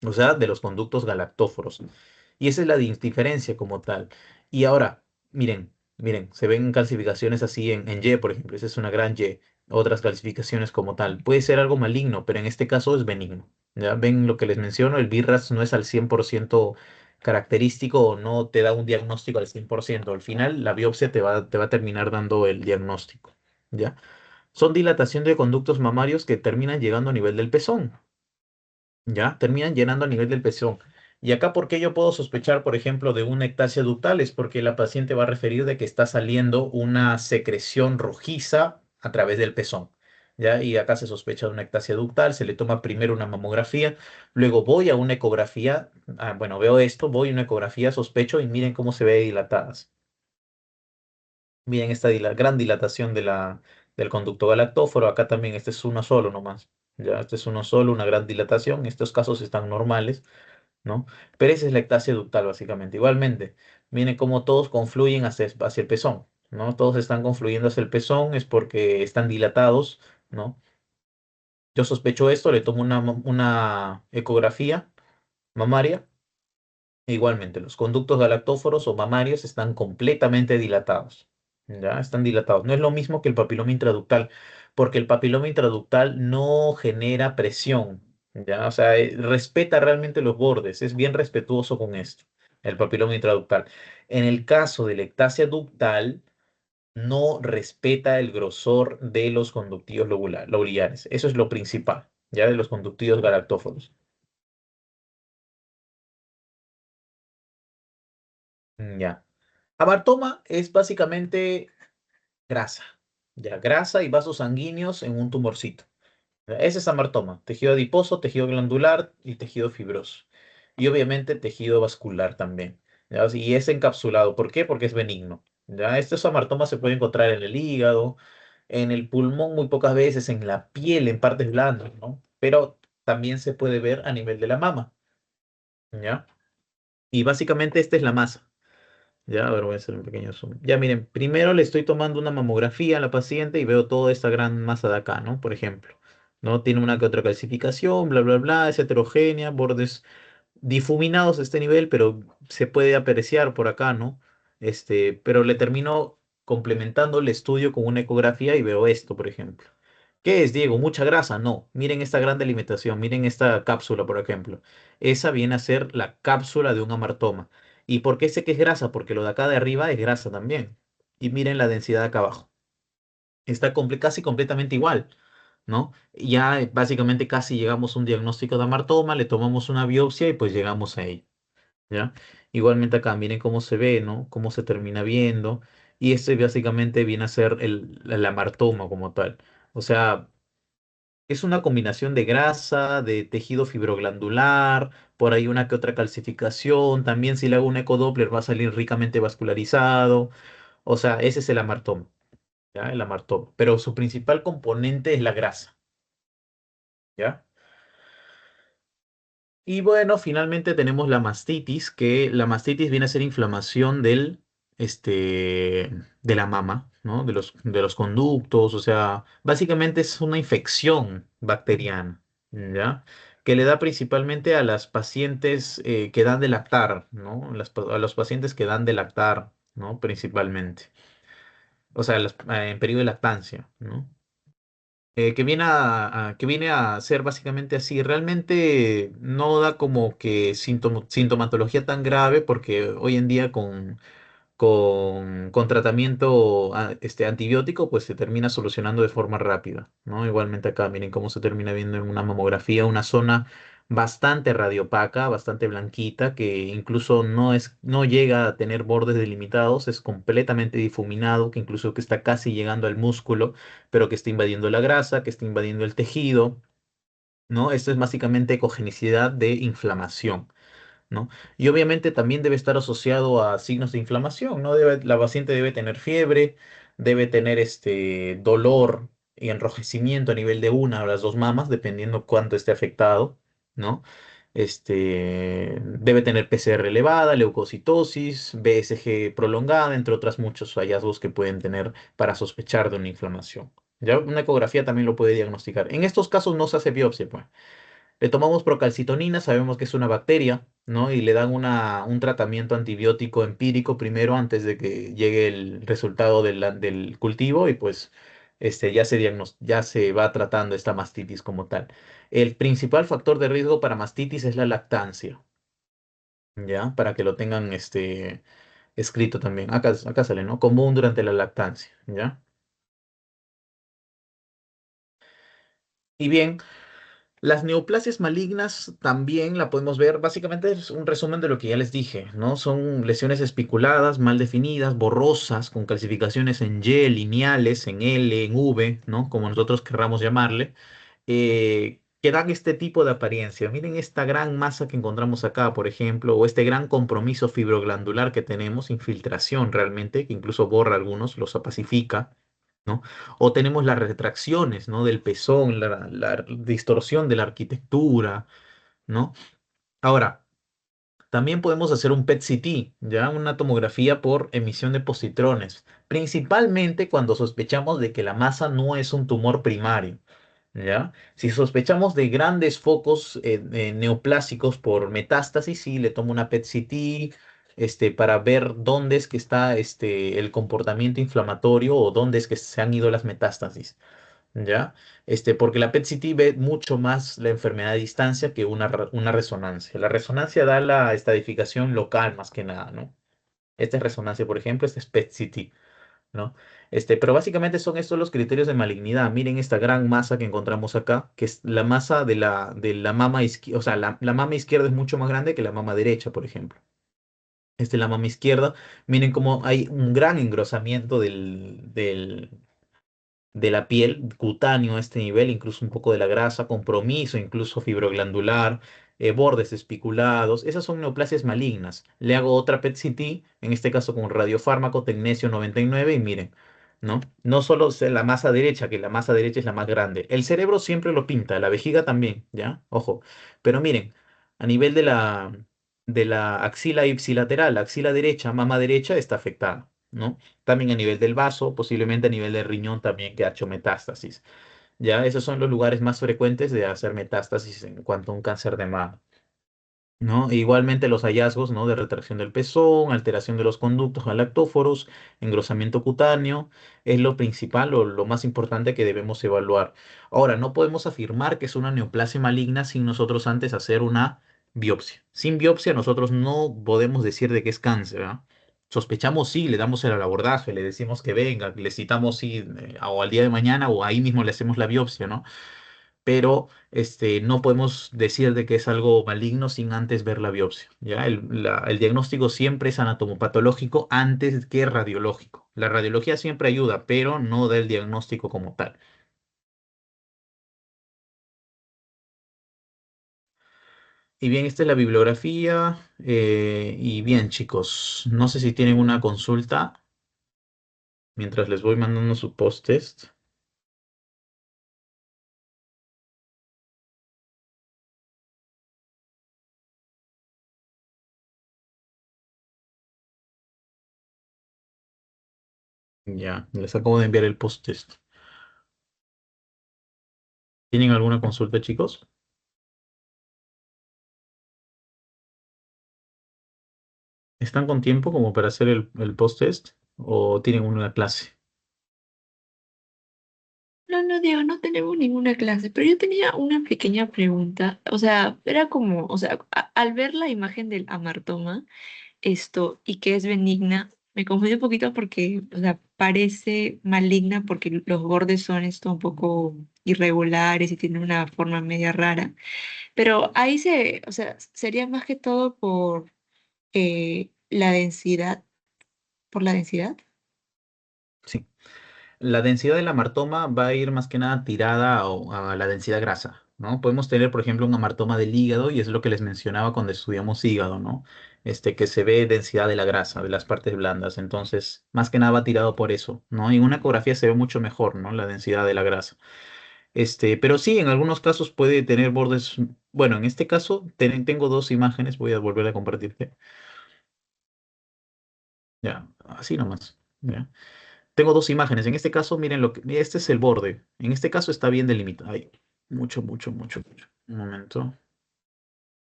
o sea, de los conductos galactóforos. Y esa es la diferencia como tal. Y ahora, miren, se ven calcificaciones así en Y, por ejemplo, esa es una gran Y, otras calcificaciones como tal. Puede ser algo maligno, pero en este caso es benigno. ¿Ya? Ven lo que les menciono, el BIRAS no es al 100% característico o no te da un diagnóstico al 100%. Al final, la biopsia te va a terminar dando el diagnóstico. ¿Ya? Son dilatación de conductos mamarios que terminan llegando a nivel del pezón. ¿Ya? Terminan llenando a nivel del pezón. Y acá, ¿por qué yo puedo sospechar, por ejemplo, de una ectasia ductal? Es porque la paciente va a referir de que está saliendo una secreción rojiza a través del pezón. ¿Ya? Y acá se sospecha de una ectasia ductal, se le toma primero una mamografía, luego voy a una ecografía, bueno, veo esto, voy a una ecografía, sospecho y miren cómo se ve dilatadas. Miren esta gran dilatación del conducto galactóforo, acá también este es uno solo nomás. Ya, este es uno solo, una gran dilatación, estos casos están normales, ¿no? Pero esa es la ectasia ductal, básicamente. Igualmente, miren cómo todos confluyen hacia el pezón, ¿no? Todos están confluyendo hacia el pezón, es porque están dilatados, ¿no? Yo sospecho esto, le tomo una ecografía mamaria. E igualmente, los conductos galactóforos o mamarios están completamente dilatados. ¿Ya? Están dilatados. No es lo mismo que el papiloma intraductal, porque el papiloma intraductal no genera presión. ¿Ya? O sea, respeta realmente los bordes, es bien respetuoso con esto, el papiloma intraductal. En el caso de la ectasia ductal, no respeta el grosor de los conductivos lobulares. Eso es lo principal, ¿ya? De los conductivos galactóforos. Ya. Amartoma es básicamente grasa, ya, grasa y vasos sanguíneos en un tumorcito. Ya, ese es amartoma, tejido adiposo, tejido glandular y tejido fibroso. Y obviamente tejido vascular también. ¿Ya? Y es encapsulado. ¿Por qué? Porque es benigno. ¿Ya? Estos amartomas se pueden encontrar en el hígado, en el pulmón muy pocas veces, en la piel, en partes blandas, ¿no? Pero también se puede ver a nivel de la mama. ¿Ya? Y básicamente esta es la masa. Ya, a ver, voy a hacer un pequeño zoom. Ya miren, primero le estoy tomando una mamografía a la paciente y veo toda esta gran masa de acá, ¿no? Por ejemplo, ¿no? Tiene una que otra calcificación, bla, bla, bla, es heterogénea, bordes difuminados a este nivel, pero se puede apreciar por acá, ¿no? Pero le termino complementando el estudio con una ecografía y veo esto, por ejemplo. ¿Qué es, Diego? ¿Mucha grasa? No. Miren esta gran delimitación, miren esta cápsula, por ejemplo. Esa viene a ser la cápsula de un amartoma. ¿Y por qué sé que es grasa? Porque lo de acá de arriba es grasa también. Y miren la densidad de acá abajo. Está casi completamente igual, ¿no? Ya básicamente casi llegamos a un diagnóstico de amartoma, le tomamos una biopsia y pues llegamos a ello, ¿ya? Igualmente acá, miren cómo se ve, ¿no? Cómo se termina viendo. Y este básicamente viene a ser el amartoma como tal. O sea, es una combinación de grasa, de tejido fibroglandular, por ahí una que otra calcificación. También si le hago un ecodoppler va a salir ricamente vascularizado. O sea, ese es el amartoma, ¿ya? El amartoma. Pero su principal componente es la grasa, ¿ya? Y bueno, finalmente tenemos la mastitis, que la mastitis viene a ser inflamación de la mama, ¿no? De los conductos, o sea, básicamente es una infección bacteriana, ¿ya? Que le da principalmente a las pacientes que dan de lactar, ¿no? A los pacientes que dan de lactar, ¿no? Principalmente. O sea, en periodo de lactancia, ¿no? Que viene a ser básicamente así. Realmente no da como que sintomatología tan grave porque hoy en día con tratamiento antibiótico pues se termina solucionando de forma rápida, ¿no? Igualmente acá miren cómo se termina viendo en una mamografía una zona bastante radiopaca, bastante blanquita, que incluso no llega a tener bordes delimitados, es completamente difuminado, que incluso que está casi llegando al músculo, pero que está invadiendo la grasa, que está invadiendo el tejido, ¿no? Esto es básicamente ecogenicidad de inflamación, ¿no? Y obviamente también debe estar asociado a signos de inflamación, ¿no? La paciente debe tener fiebre, debe tener dolor y enrojecimiento a nivel de una o las dos mamas, dependiendo cuánto esté afectado, ¿no? Debe tener PCR elevada, leucocitosis, BSG prolongada, entre otras muchos hallazgos que pueden tener para sospechar de una inflamación. Ya una ecografía también lo puede diagnosticar. En estos casos no se hace biopsia, pues. Le tomamos procalcitonina, sabemos que es una bacteria, ¿no? Y le dan un tratamiento antibiótico empírico primero antes de que llegue el resultado del cultivo y pues ya se va tratando esta mastitis como tal. El principal factor de riesgo para mastitis es la lactancia, ¿ya? Para que lo tengan escrito también. Acá sale, ¿no? Común durante la lactancia, ¿ya? Y bien. Las neoplasias malignas también la podemos ver, básicamente es un resumen de lo que ya les dije, ¿no? Son lesiones espiculadas, mal definidas, borrosas, con calcificaciones en Y, lineales, en L, en V, ¿no? Como nosotros querramos llamarle, que dan este tipo de apariencia. Miren esta gran masa que encontramos acá, por ejemplo, o este gran compromiso fibroglandular que tenemos, infiltración realmente, que incluso borra algunos, los pacifica. ¿No? O tenemos las retracciones, ¿no? Del pezón, la distorsión de la arquitectura, ¿no? Ahora, también podemos hacer un PET-CT, ¿ya? Una tomografía por emisión de positrones, principalmente cuando sospechamos de que la masa no es un tumor primario, ¿ya? Si sospechamos de grandes focos neoplásicos por metástasis, sí, le tomo una PET-CT, para ver dónde es que está el comportamiento inflamatorio o dónde es que se han ido las metástasis. ¿Ya? Porque la PET-CT ve mucho más la enfermedad a distancia que una resonancia. La resonancia da la estadificación local más que nada, ¿no? Esta es resonancia, por ejemplo, esta es PET-CT, ¿no? Pero básicamente son estos los criterios de malignidad. Miren esta gran masa que encontramos acá, que es la masa de la mama izquierda, o sea, la mama izquierda es mucho más grande que la mama derecha, por ejemplo. Esta es la mama izquierda. Miren cómo hay un gran engrosamiento de la piel, cutáneo a este nivel, incluso un poco de la grasa, compromiso, incluso fibroglandular, bordes espiculados. Esas son neoplasias malignas. Le hago otra PET-CT, en este caso con radiofármaco tecnesio 99 y miren, ¿no? No solo es la masa derecha, que la masa derecha es la más grande. El cerebro siempre lo pinta, la vejiga también, ¿ya? Ojo. Pero miren, a nivel de la axila ipsilateral, la axila derecha, mama derecha está afectada, ¿no? También a nivel del vaso, posiblemente a nivel del riñón también que ha hecho metástasis. Ya, esos son los lugares más frecuentes de hacer metástasis en cuanto a un cáncer de mama. ¿No? E igualmente los hallazgos, ¿no? De retracción del pezón, alteración de los conductos galactóforos, engrosamiento cutáneo, es lo principal o lo más importante que debemos evaluar. Ahora, no podemos afirmar que es una neoplasia maligna sin nosotros antes hacer una biopsia. Sin biopsia nosotros no podemos decir de qué es cáncer, ¿ah? Sospechamos sí, le damos el abordaje, le decimos que venga, le citamos sí, o al día de mañana o ahí mismo le hacemos la biopsia, ¿no? Pero no podemos decir de que es algo maligno sin antes ver la biopsia, ¿ya? El diagnóstico siempre es anatomopatológico antes que radiológico. La radiología siempre ayuda, pero no da el diagnóstico como tal. Y bien, esta es la bibliografía. Y bien, chicos, no sé si tienen una consulta mientras les voy mandando su post-test. Ya, les acabo de enviar el post-test. ¿Tienen alguna consulta, chicos? ¿Están con tiempo como para hacer el post-test o tienen una clase? No, no, Diego, no tenemos ninguna clase, pero yo tenía una pequeña pregunta. O sea, era como, o sea, al ver la imagen del amartoma, y que es benigna, me confundí un poquito porque, o sea, parece maligna porque los bordes son un poco irregulares y tienen una forma media rara. Pero ahí o sea, sería más que todo la densidad, por la densidad. Sí. La densidad de la amartoma va a ir más que nada tirada a la densidad grasa, ¿no? Podemos tener, por ejemplo, un amartoma del hígado y es lo que les mencionaba cuando estudiamos hígado, ¿no? Que se ve densidad de la grasa, de las partes blandas. Entonces, más que nada va tirado por eso, ¿no? Y en una ecografía se ve mucho mejor, ¿no? La densidad de la grasa. Pero sí, en algunos casos puede tener bordes. Bueno, en este caso tengo dos imágenes, voy a volver a compartirte. Ya, así nomás. ¿Ya? Tengo dos imágenes. En este caso, miren este es el borde. En este caso está bien delimitado. Ay, mucho, mucho, mucho, mucho. Un momento.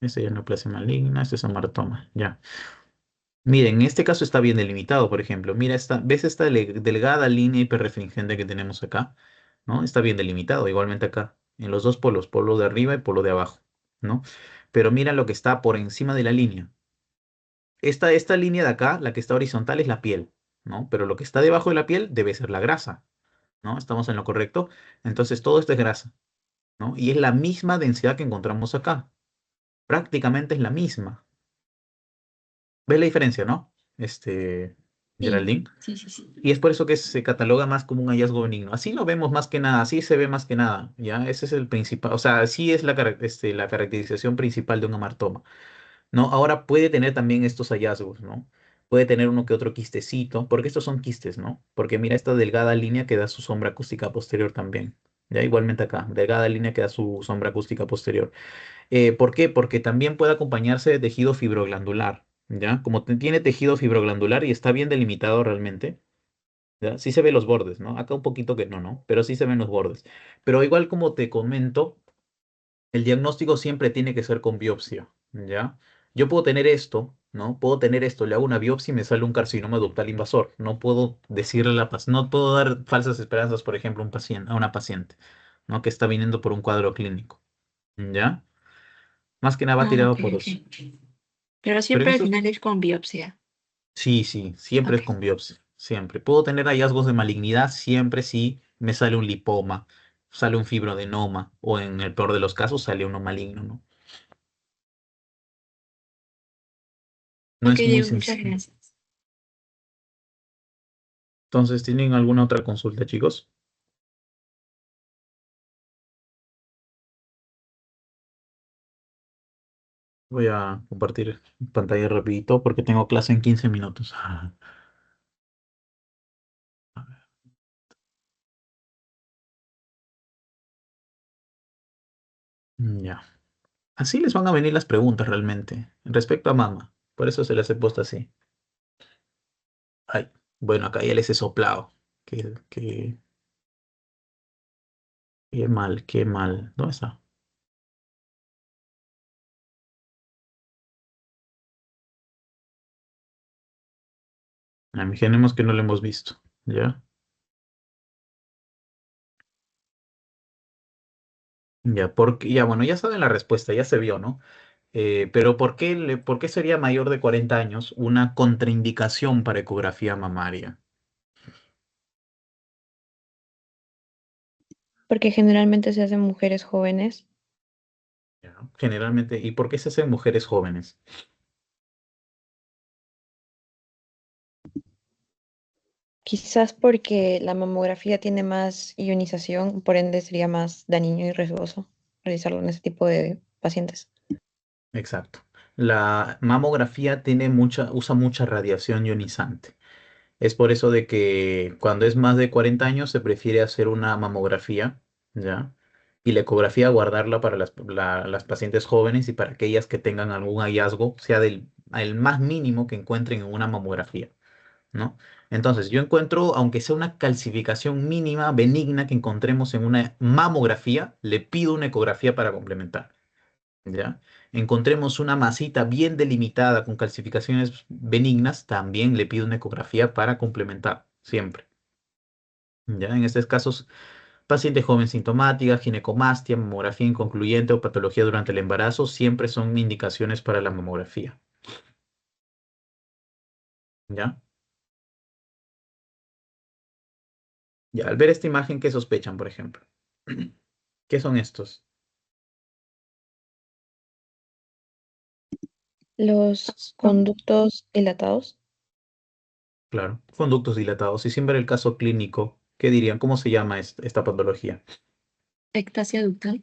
Este ya es neoplasia maligna, este es amartoma. Ya. Miren, en este caso está bien delimitado, por ejemplo. Mira, ¿ves esta delgada línea hiperrefringente que tenemos acá? ¿No? Está bien delimitado, igualmente acá. En los dos polos, polo de arriba y polo de abajo, ¿no? Pero mira lo que está por encima de la línea. Esta línea de acá, la que está horizontal, es la piel, ¿no? Pero lo que está debajo de la piel debe ser la grasa. ¿No? Estamos en lo correcto. Entonces todo esto es grasa. ¿no? Y es la misma densidad que encontramos acá. Prácticamente es la misma. ¿Ves la diferencia, no? Sí, Geraldine. sí, sí, sí. Y es por eso que se cataloga más como un hallazgo benigno. Así lo vemos más que nada, así se ve más que nada, ¿ya? Ese es el principal, o sea, así es la caracterización principal de un amartoma, ¿no? Ahora puede tener también estos hallazgos, ¿no? Puede tener uno que otro quistecito, porque estos son quistes, ¿no? Porque mira esta delgada línea que da su sombra acústica posterior también. Ya igualmente acá, delgada línea que da su sombra acústica posterior. ¿Por qué? Porque también puede acompañarse de tejido fibroglandular, ¿ya? Como tiene tejido fibroglandular y está bien delimitado realmente, ¿ya? Sí se ve los bordes, ¿no? Acá un poquito que no, ¿no? Pero sí se ven los bordes. Pero igual como te comento, el diagnóstico siempre tiene que ser con biopsia, ¿ya? Yo puedo tener esto, ¿no? Puedo tener esto, le hago una biopsia y me sale un carcinoma ductal invasor. No puedo decirle a la paciente, no puedo dar falsas esperanzas, por ejemplo, a una paciente, ¿no? Que está viniendo por un cuadro clínico, ¿ya? Más que nada va Ah, ok, tirado por ok. eso. Pero Pero en siempre al estos, final es con biopsia. sí, sí, siempre Ok. es con biopsia, siempre. Puedo tener hallazgos de malignidad siempre si me sale un lipoma, sale un fibroadenoma, o en el peor de los casos sale uno maligno, ¿no? No Ok, es muy Diego, muchas sencillo. gracias. Entonces, ¿tienen alguna otra consulta, chicos? Voy a compartir pantalla rapidito porque tengo clase en 15 minutos. Ya. Así les van a venir las preguntas realmente respecto a mama. Por eso se las he puesto así. Ay, bueno, acá ya les he soplado. Qué, qué mal, qué mal. ¿Dónde está? Imaginemos que no lo hemos visto. ¿Ya? Ya, porque, ya, bueno, ya saben la respuesta, ya se vio, ¿no? Pero ¿por qué sería mayor de 40 años una contraindicación para ecografía mamaria? Porque generalmente se hacen mujeres jóvenes, ¿Ya? Generalmente, ¿y por qué se hacen mujeres jóvenes? quizás porque la mamografía tiene más ionización, por ende sería más dañino y riesgoso realizarlo en ese tipo de pacientes. Exacto. La mamografía usa mucha radiación ionizante. Es por eso de que cuando es más de 40 años se prefiere hacer una mamografía, ¿ya? Y la ecografía guardarla para las pacientes jóvenes y para aquellas que tengan algún hallazgo, sea el más mínimo que encuentren en una mamografía, ¿no? Entonces, yo encuentro, aunque sea una calcificación mínima, benigna que encontremos en una mamografía, le pido una ecografía para complementar. ¿Ya? Encontremos una masita bien delimitada con calcificaciones benignas, también le pido una ecografía para complementar, siempre. ¿Ya? En estos casos, paciente joven sintomática, ginecomastia, mamografía inconcluyente o patología durante el embarazo, siempre son indicaciones para la mamografía. ¿Ya? Ya, al ver esta imagen, ¿qué sospechan, por ejemplo? ¿Qué son estos? Los conductos dilatados, Claro, conductos dilatados. Y sin ver el caso clínico, ¿qué dirían? ¿Cómo se llama esta patología? Ectasia ductal.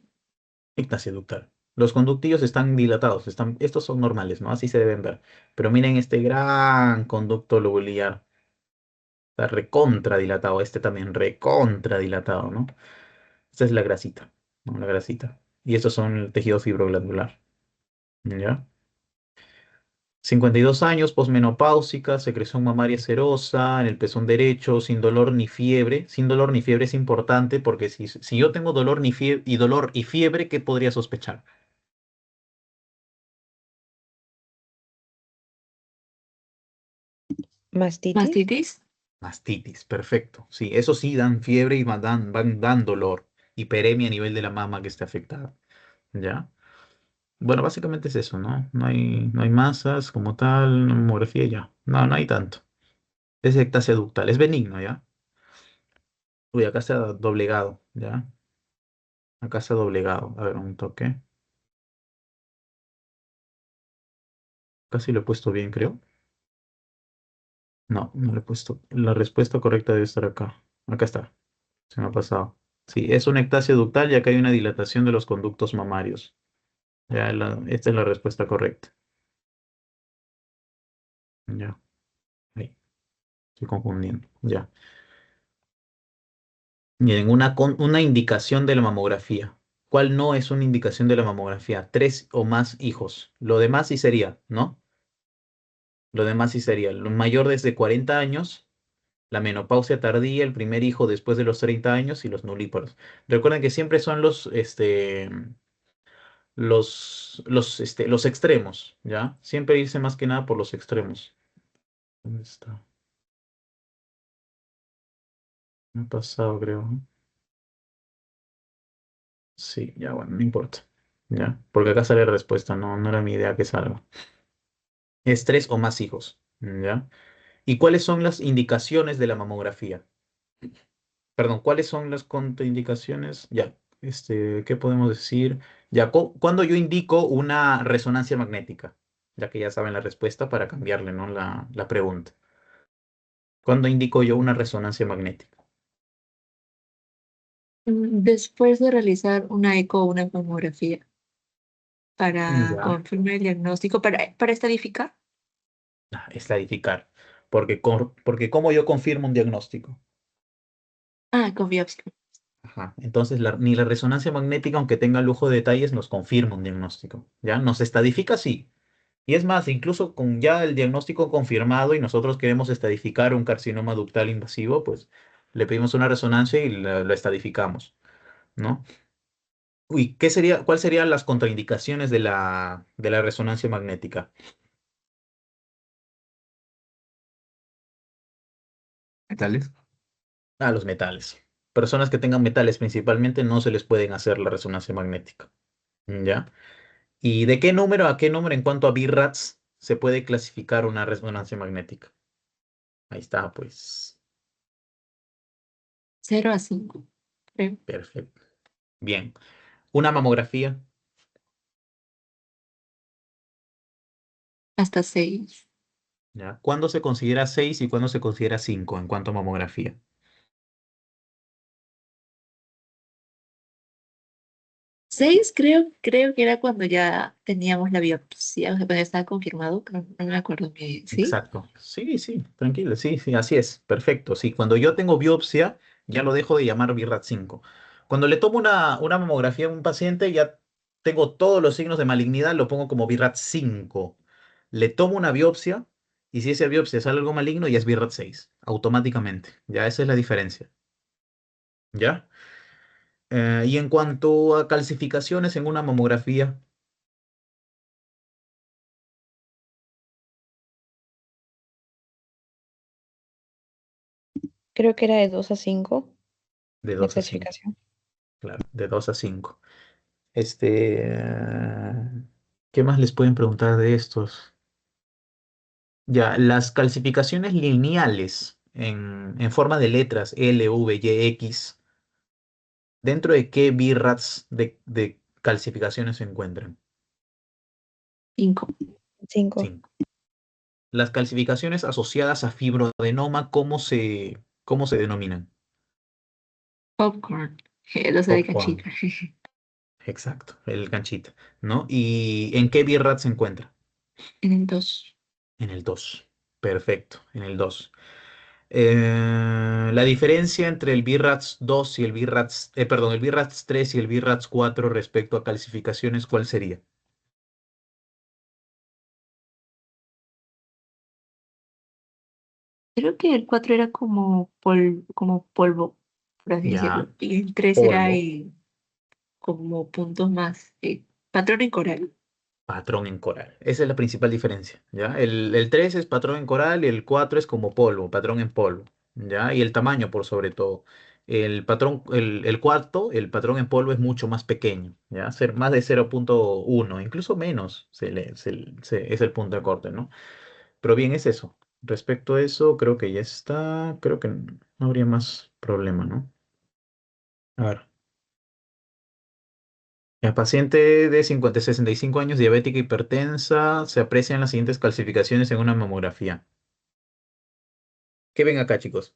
Ectasia ductal. Los conductillos están dilatados, estos son normales, ¿no? Así se deben ver. Pero miren este gran conducto lobular, está recontra dilatado, este también recontra dilatado, ¿no? Esta es la grasita, ¿no? La grasita. Y estos son el tejido fibroglandular, ¿ya? 52 años, posmenopáusica, secreción mamaria serosa en el pezón derecho, sin dolor ni fiebre. Sin dolor ni fiebre es importante porque si yo tengo dolor, ni fiebre, y dolor y fiebre, ¿qué podría sospechar? mastitis, Mastitis. Mastitis, perfecto. Sí, eso sí dan fiebre y van dan dolor. Hiperemia a nivel de la mama que esté afectada. ¿Ya? Bueno, básicamente es eso, ¿no? No hay masas como tal, mamografía ya. No hay tanto. Es ectasia ductal, es benigno, ¿ya? Uy, acá está doblegado, ¿ya? Acá se ha doblegado. A ver, un toque. Casi lo he puesto bien, creo. No, no lo he puesto. La respuesta correcta debe estar acá. Acá está. Se me ha pasado. Sí, es una ectasia ductal ya que hay una dilatación de los conductos mamarios. Esta es la respuesta correcta. Ya, ahí, estoy confundiendo. Ya. Miren, una indicación de la mamografía. ¿Cuál no es una indicación de la mamografía? Tres o más hijos. Lo demás sí sería, ¿no? Lo demás sí sería. Lo mayor desde 40 años, la menopausia tardía, el primer hijo después de los 30 años y los nulíparos. Recuerden que siempre son los extremos, ¿ya? Siempre irse más que nada por los extremos. ¿Dónde está? Me ha pasado, creo, ¿no? Sí, ya, bueno, no importa. ¿Ya? Porque acá sale la respuesta, no, no era mi idea que salga. Es tres o más hijos, ¿ya? ¿Y cuáles son las indicaciones de la mamografía? Perdón, ¿cuáles son las contraindicaciones? Ya, ¿qué podemos decir? Ya, cuando yo indico una resonancia magnética, ya que ya saben la respuesta para cambiarle, ¿no? La pregunta. ¿Cuándo indico yo una resonancia magnética? Después de realizar una eco o una tomografía para Ya. confirmar el diagnóstico, para estadificar. Estadificar. Porque ¿cómo yo confirmo un diagnóstico? Ah, con biopsia. Ajá. Entonces, ni la resonancia magnética, aunque tenga lujo de detalles, nos confirma un diagnóstico. ¿Ya? Nos estadifica, sí. Y es más, incluso con ya el diagnóstico confirmado y nosotros queremos estadificar un carcinoma ductal invasivo, pues le pedimos una resonancia y lo estadificamos, ¿no? Uy, ¿cuál serían las contraindicaciones de la resonancia magnética? Metales. Los metales. Personas que tengan metales principalmente no se les pueden hacer la resonancia magnética. ¿Ya? ¿Y de qué número a qué número en cuanto a BIRATS se puede clasificar una resonancia magnética? Ahí está, pues. 0 a 5, creo. Perfecto. Bien. Una mamografía. Hasta 6. ¿Ya? ¿Cuándo se considera 6 y cuándo se considera 5 en cuanto a mamografía? 6 creo que era cuando ya teníamos la biopsia, o sea, cuando ya estaba confirmado, pero no me acuerdo bien, ¿sí? Exacto. Sí, sí, tranquilo. Sí, sí, así es. Perfecto. Sí, cuando yo tengo biopsia, ya lo dejo de llamar BIRAT 5. Cuando le tomo una mamografía a un paciente, ya tengo todos los signos de malignidad, lo pongo como BIRAT 5. Le tomo una biopsia y si esa biopsia sale algo maligno, ya es BIRAT 6 automáticamente. Ya esa es la diferencia. ¿Ya? Y en cuanto a calcificaciones en una mamografía, Creo que era de 2 a 5 de la 2 a 5. clasificación. Claro, de 2 a 5. ¿Qué más les pueden preguntar de estos? Ya, las calcificaciones lineales en forma de letras L, V, Y, X, ¿dentro de qué BIRATS de calcificaciones se encuentran? 5. 5. 5. Las calcificaciones asociadas a fibroadenoma, ¿cómo se denominan? Popcorn. Lo sé de Popcorn. cachita. Exacto, el ganchito, ¿no? ¿Y en qué BIRAT se encuentra? En el 2. En el 2. Perfecto, en el 2. La diferencia entre el BIRATS 2 y el BIRATS 3 y el BIRATS 4 respecto a calcificaciones, ¿cuál sería? Creo que el 4 era como polvo, por así Ya, decirlo. Y el 3 era polvo, como puntos más. Patrón en coral. patrón en coral. Esa es la principal diferencia, ¿ya? El 3 es patrón en coral y el 4 es como polvo, patrón en polvo, ¿ya? Y el tamaño por sobre todo. El cuarto, el patrón en polvo es mucho más pequeño, ¿ya? Más de 0,1, incluso menos es el punto de corte, ¿no? Pero bien, es eso. Respecto a eso, creo que ya está. Creo que no habría más problema, ¿no? A ver. La paciente de 65 años, diabética hipertensa, se aprecian las siguientes clasificaciones en una mamografía. ¿Qué ven acá, chicos?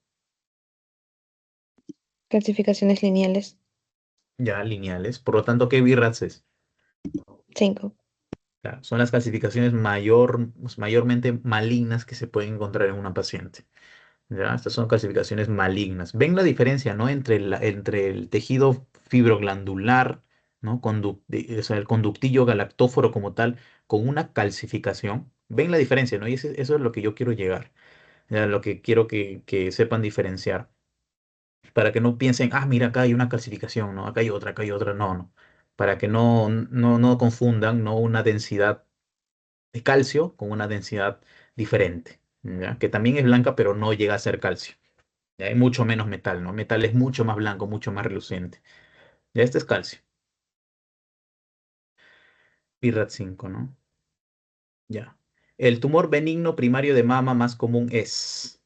Clasificaciones lineales. Ya, lineales. Por lo tanto, ¿qué BIRATS es? 5. Claro, son las clasificaciones mayormente malignas que se pueden encontrar en una paciente. ¿Ya? Estas son clasificaciones malignas. ¿Ven la diferencia, ¿no? Entre el tejido fibroglandular, ¿no? O sea, el conductillo galactóforo como tal, con una calcificación. ¿Ven la diferencia, ¿no? Y eso es lo que yo quiero llegar. ¿Ya? Lo que quiero que sepan diferenciar. Para que no piensen, ah, mira, acá hay una calcificación, ¿no? Acá hay otra. No, no. Para que no confundan, ¿no? Una densidad de calcio con una densidad diferente, ¿ya? Que también es blanca, pero no llega a ser calcio. Ya hay mucho menos metal, ¿no? Metal es mucho más blanco, mucho más reluciente. Ya este es calcio. PIRAT 5, ¿no? Ya. El tumor benigno primario de mama más común es.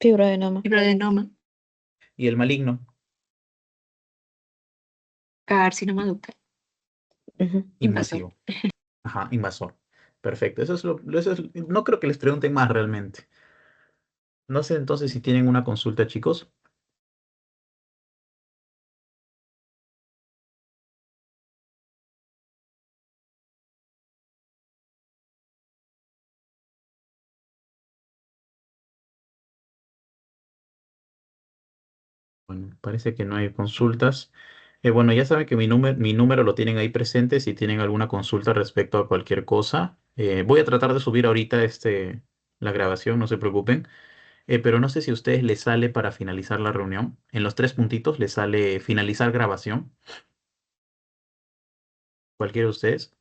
Fibroadenoma. Fibroadenoma, ¿Y el maligno? carcinoma ductal, Ujú. invasor. Invasivo. Ajá, invasor. Perfecto. No creo que les pregunten más realmente. No sé entonces si tienen una consulta, chicos. Bueno, parece que no hay consultas. Bueno, ya saben que mi número lo tienen ahí presente si tienen alguna consulta respecto a cualquier cosa. Voy a tratar de subir ahorita la grabación, no se preocupen. Pero no sé si a ustedes les sale para finalizar la reunión. En los tres puntitos les sale finalizar grabación. Cualquiera de ustedes.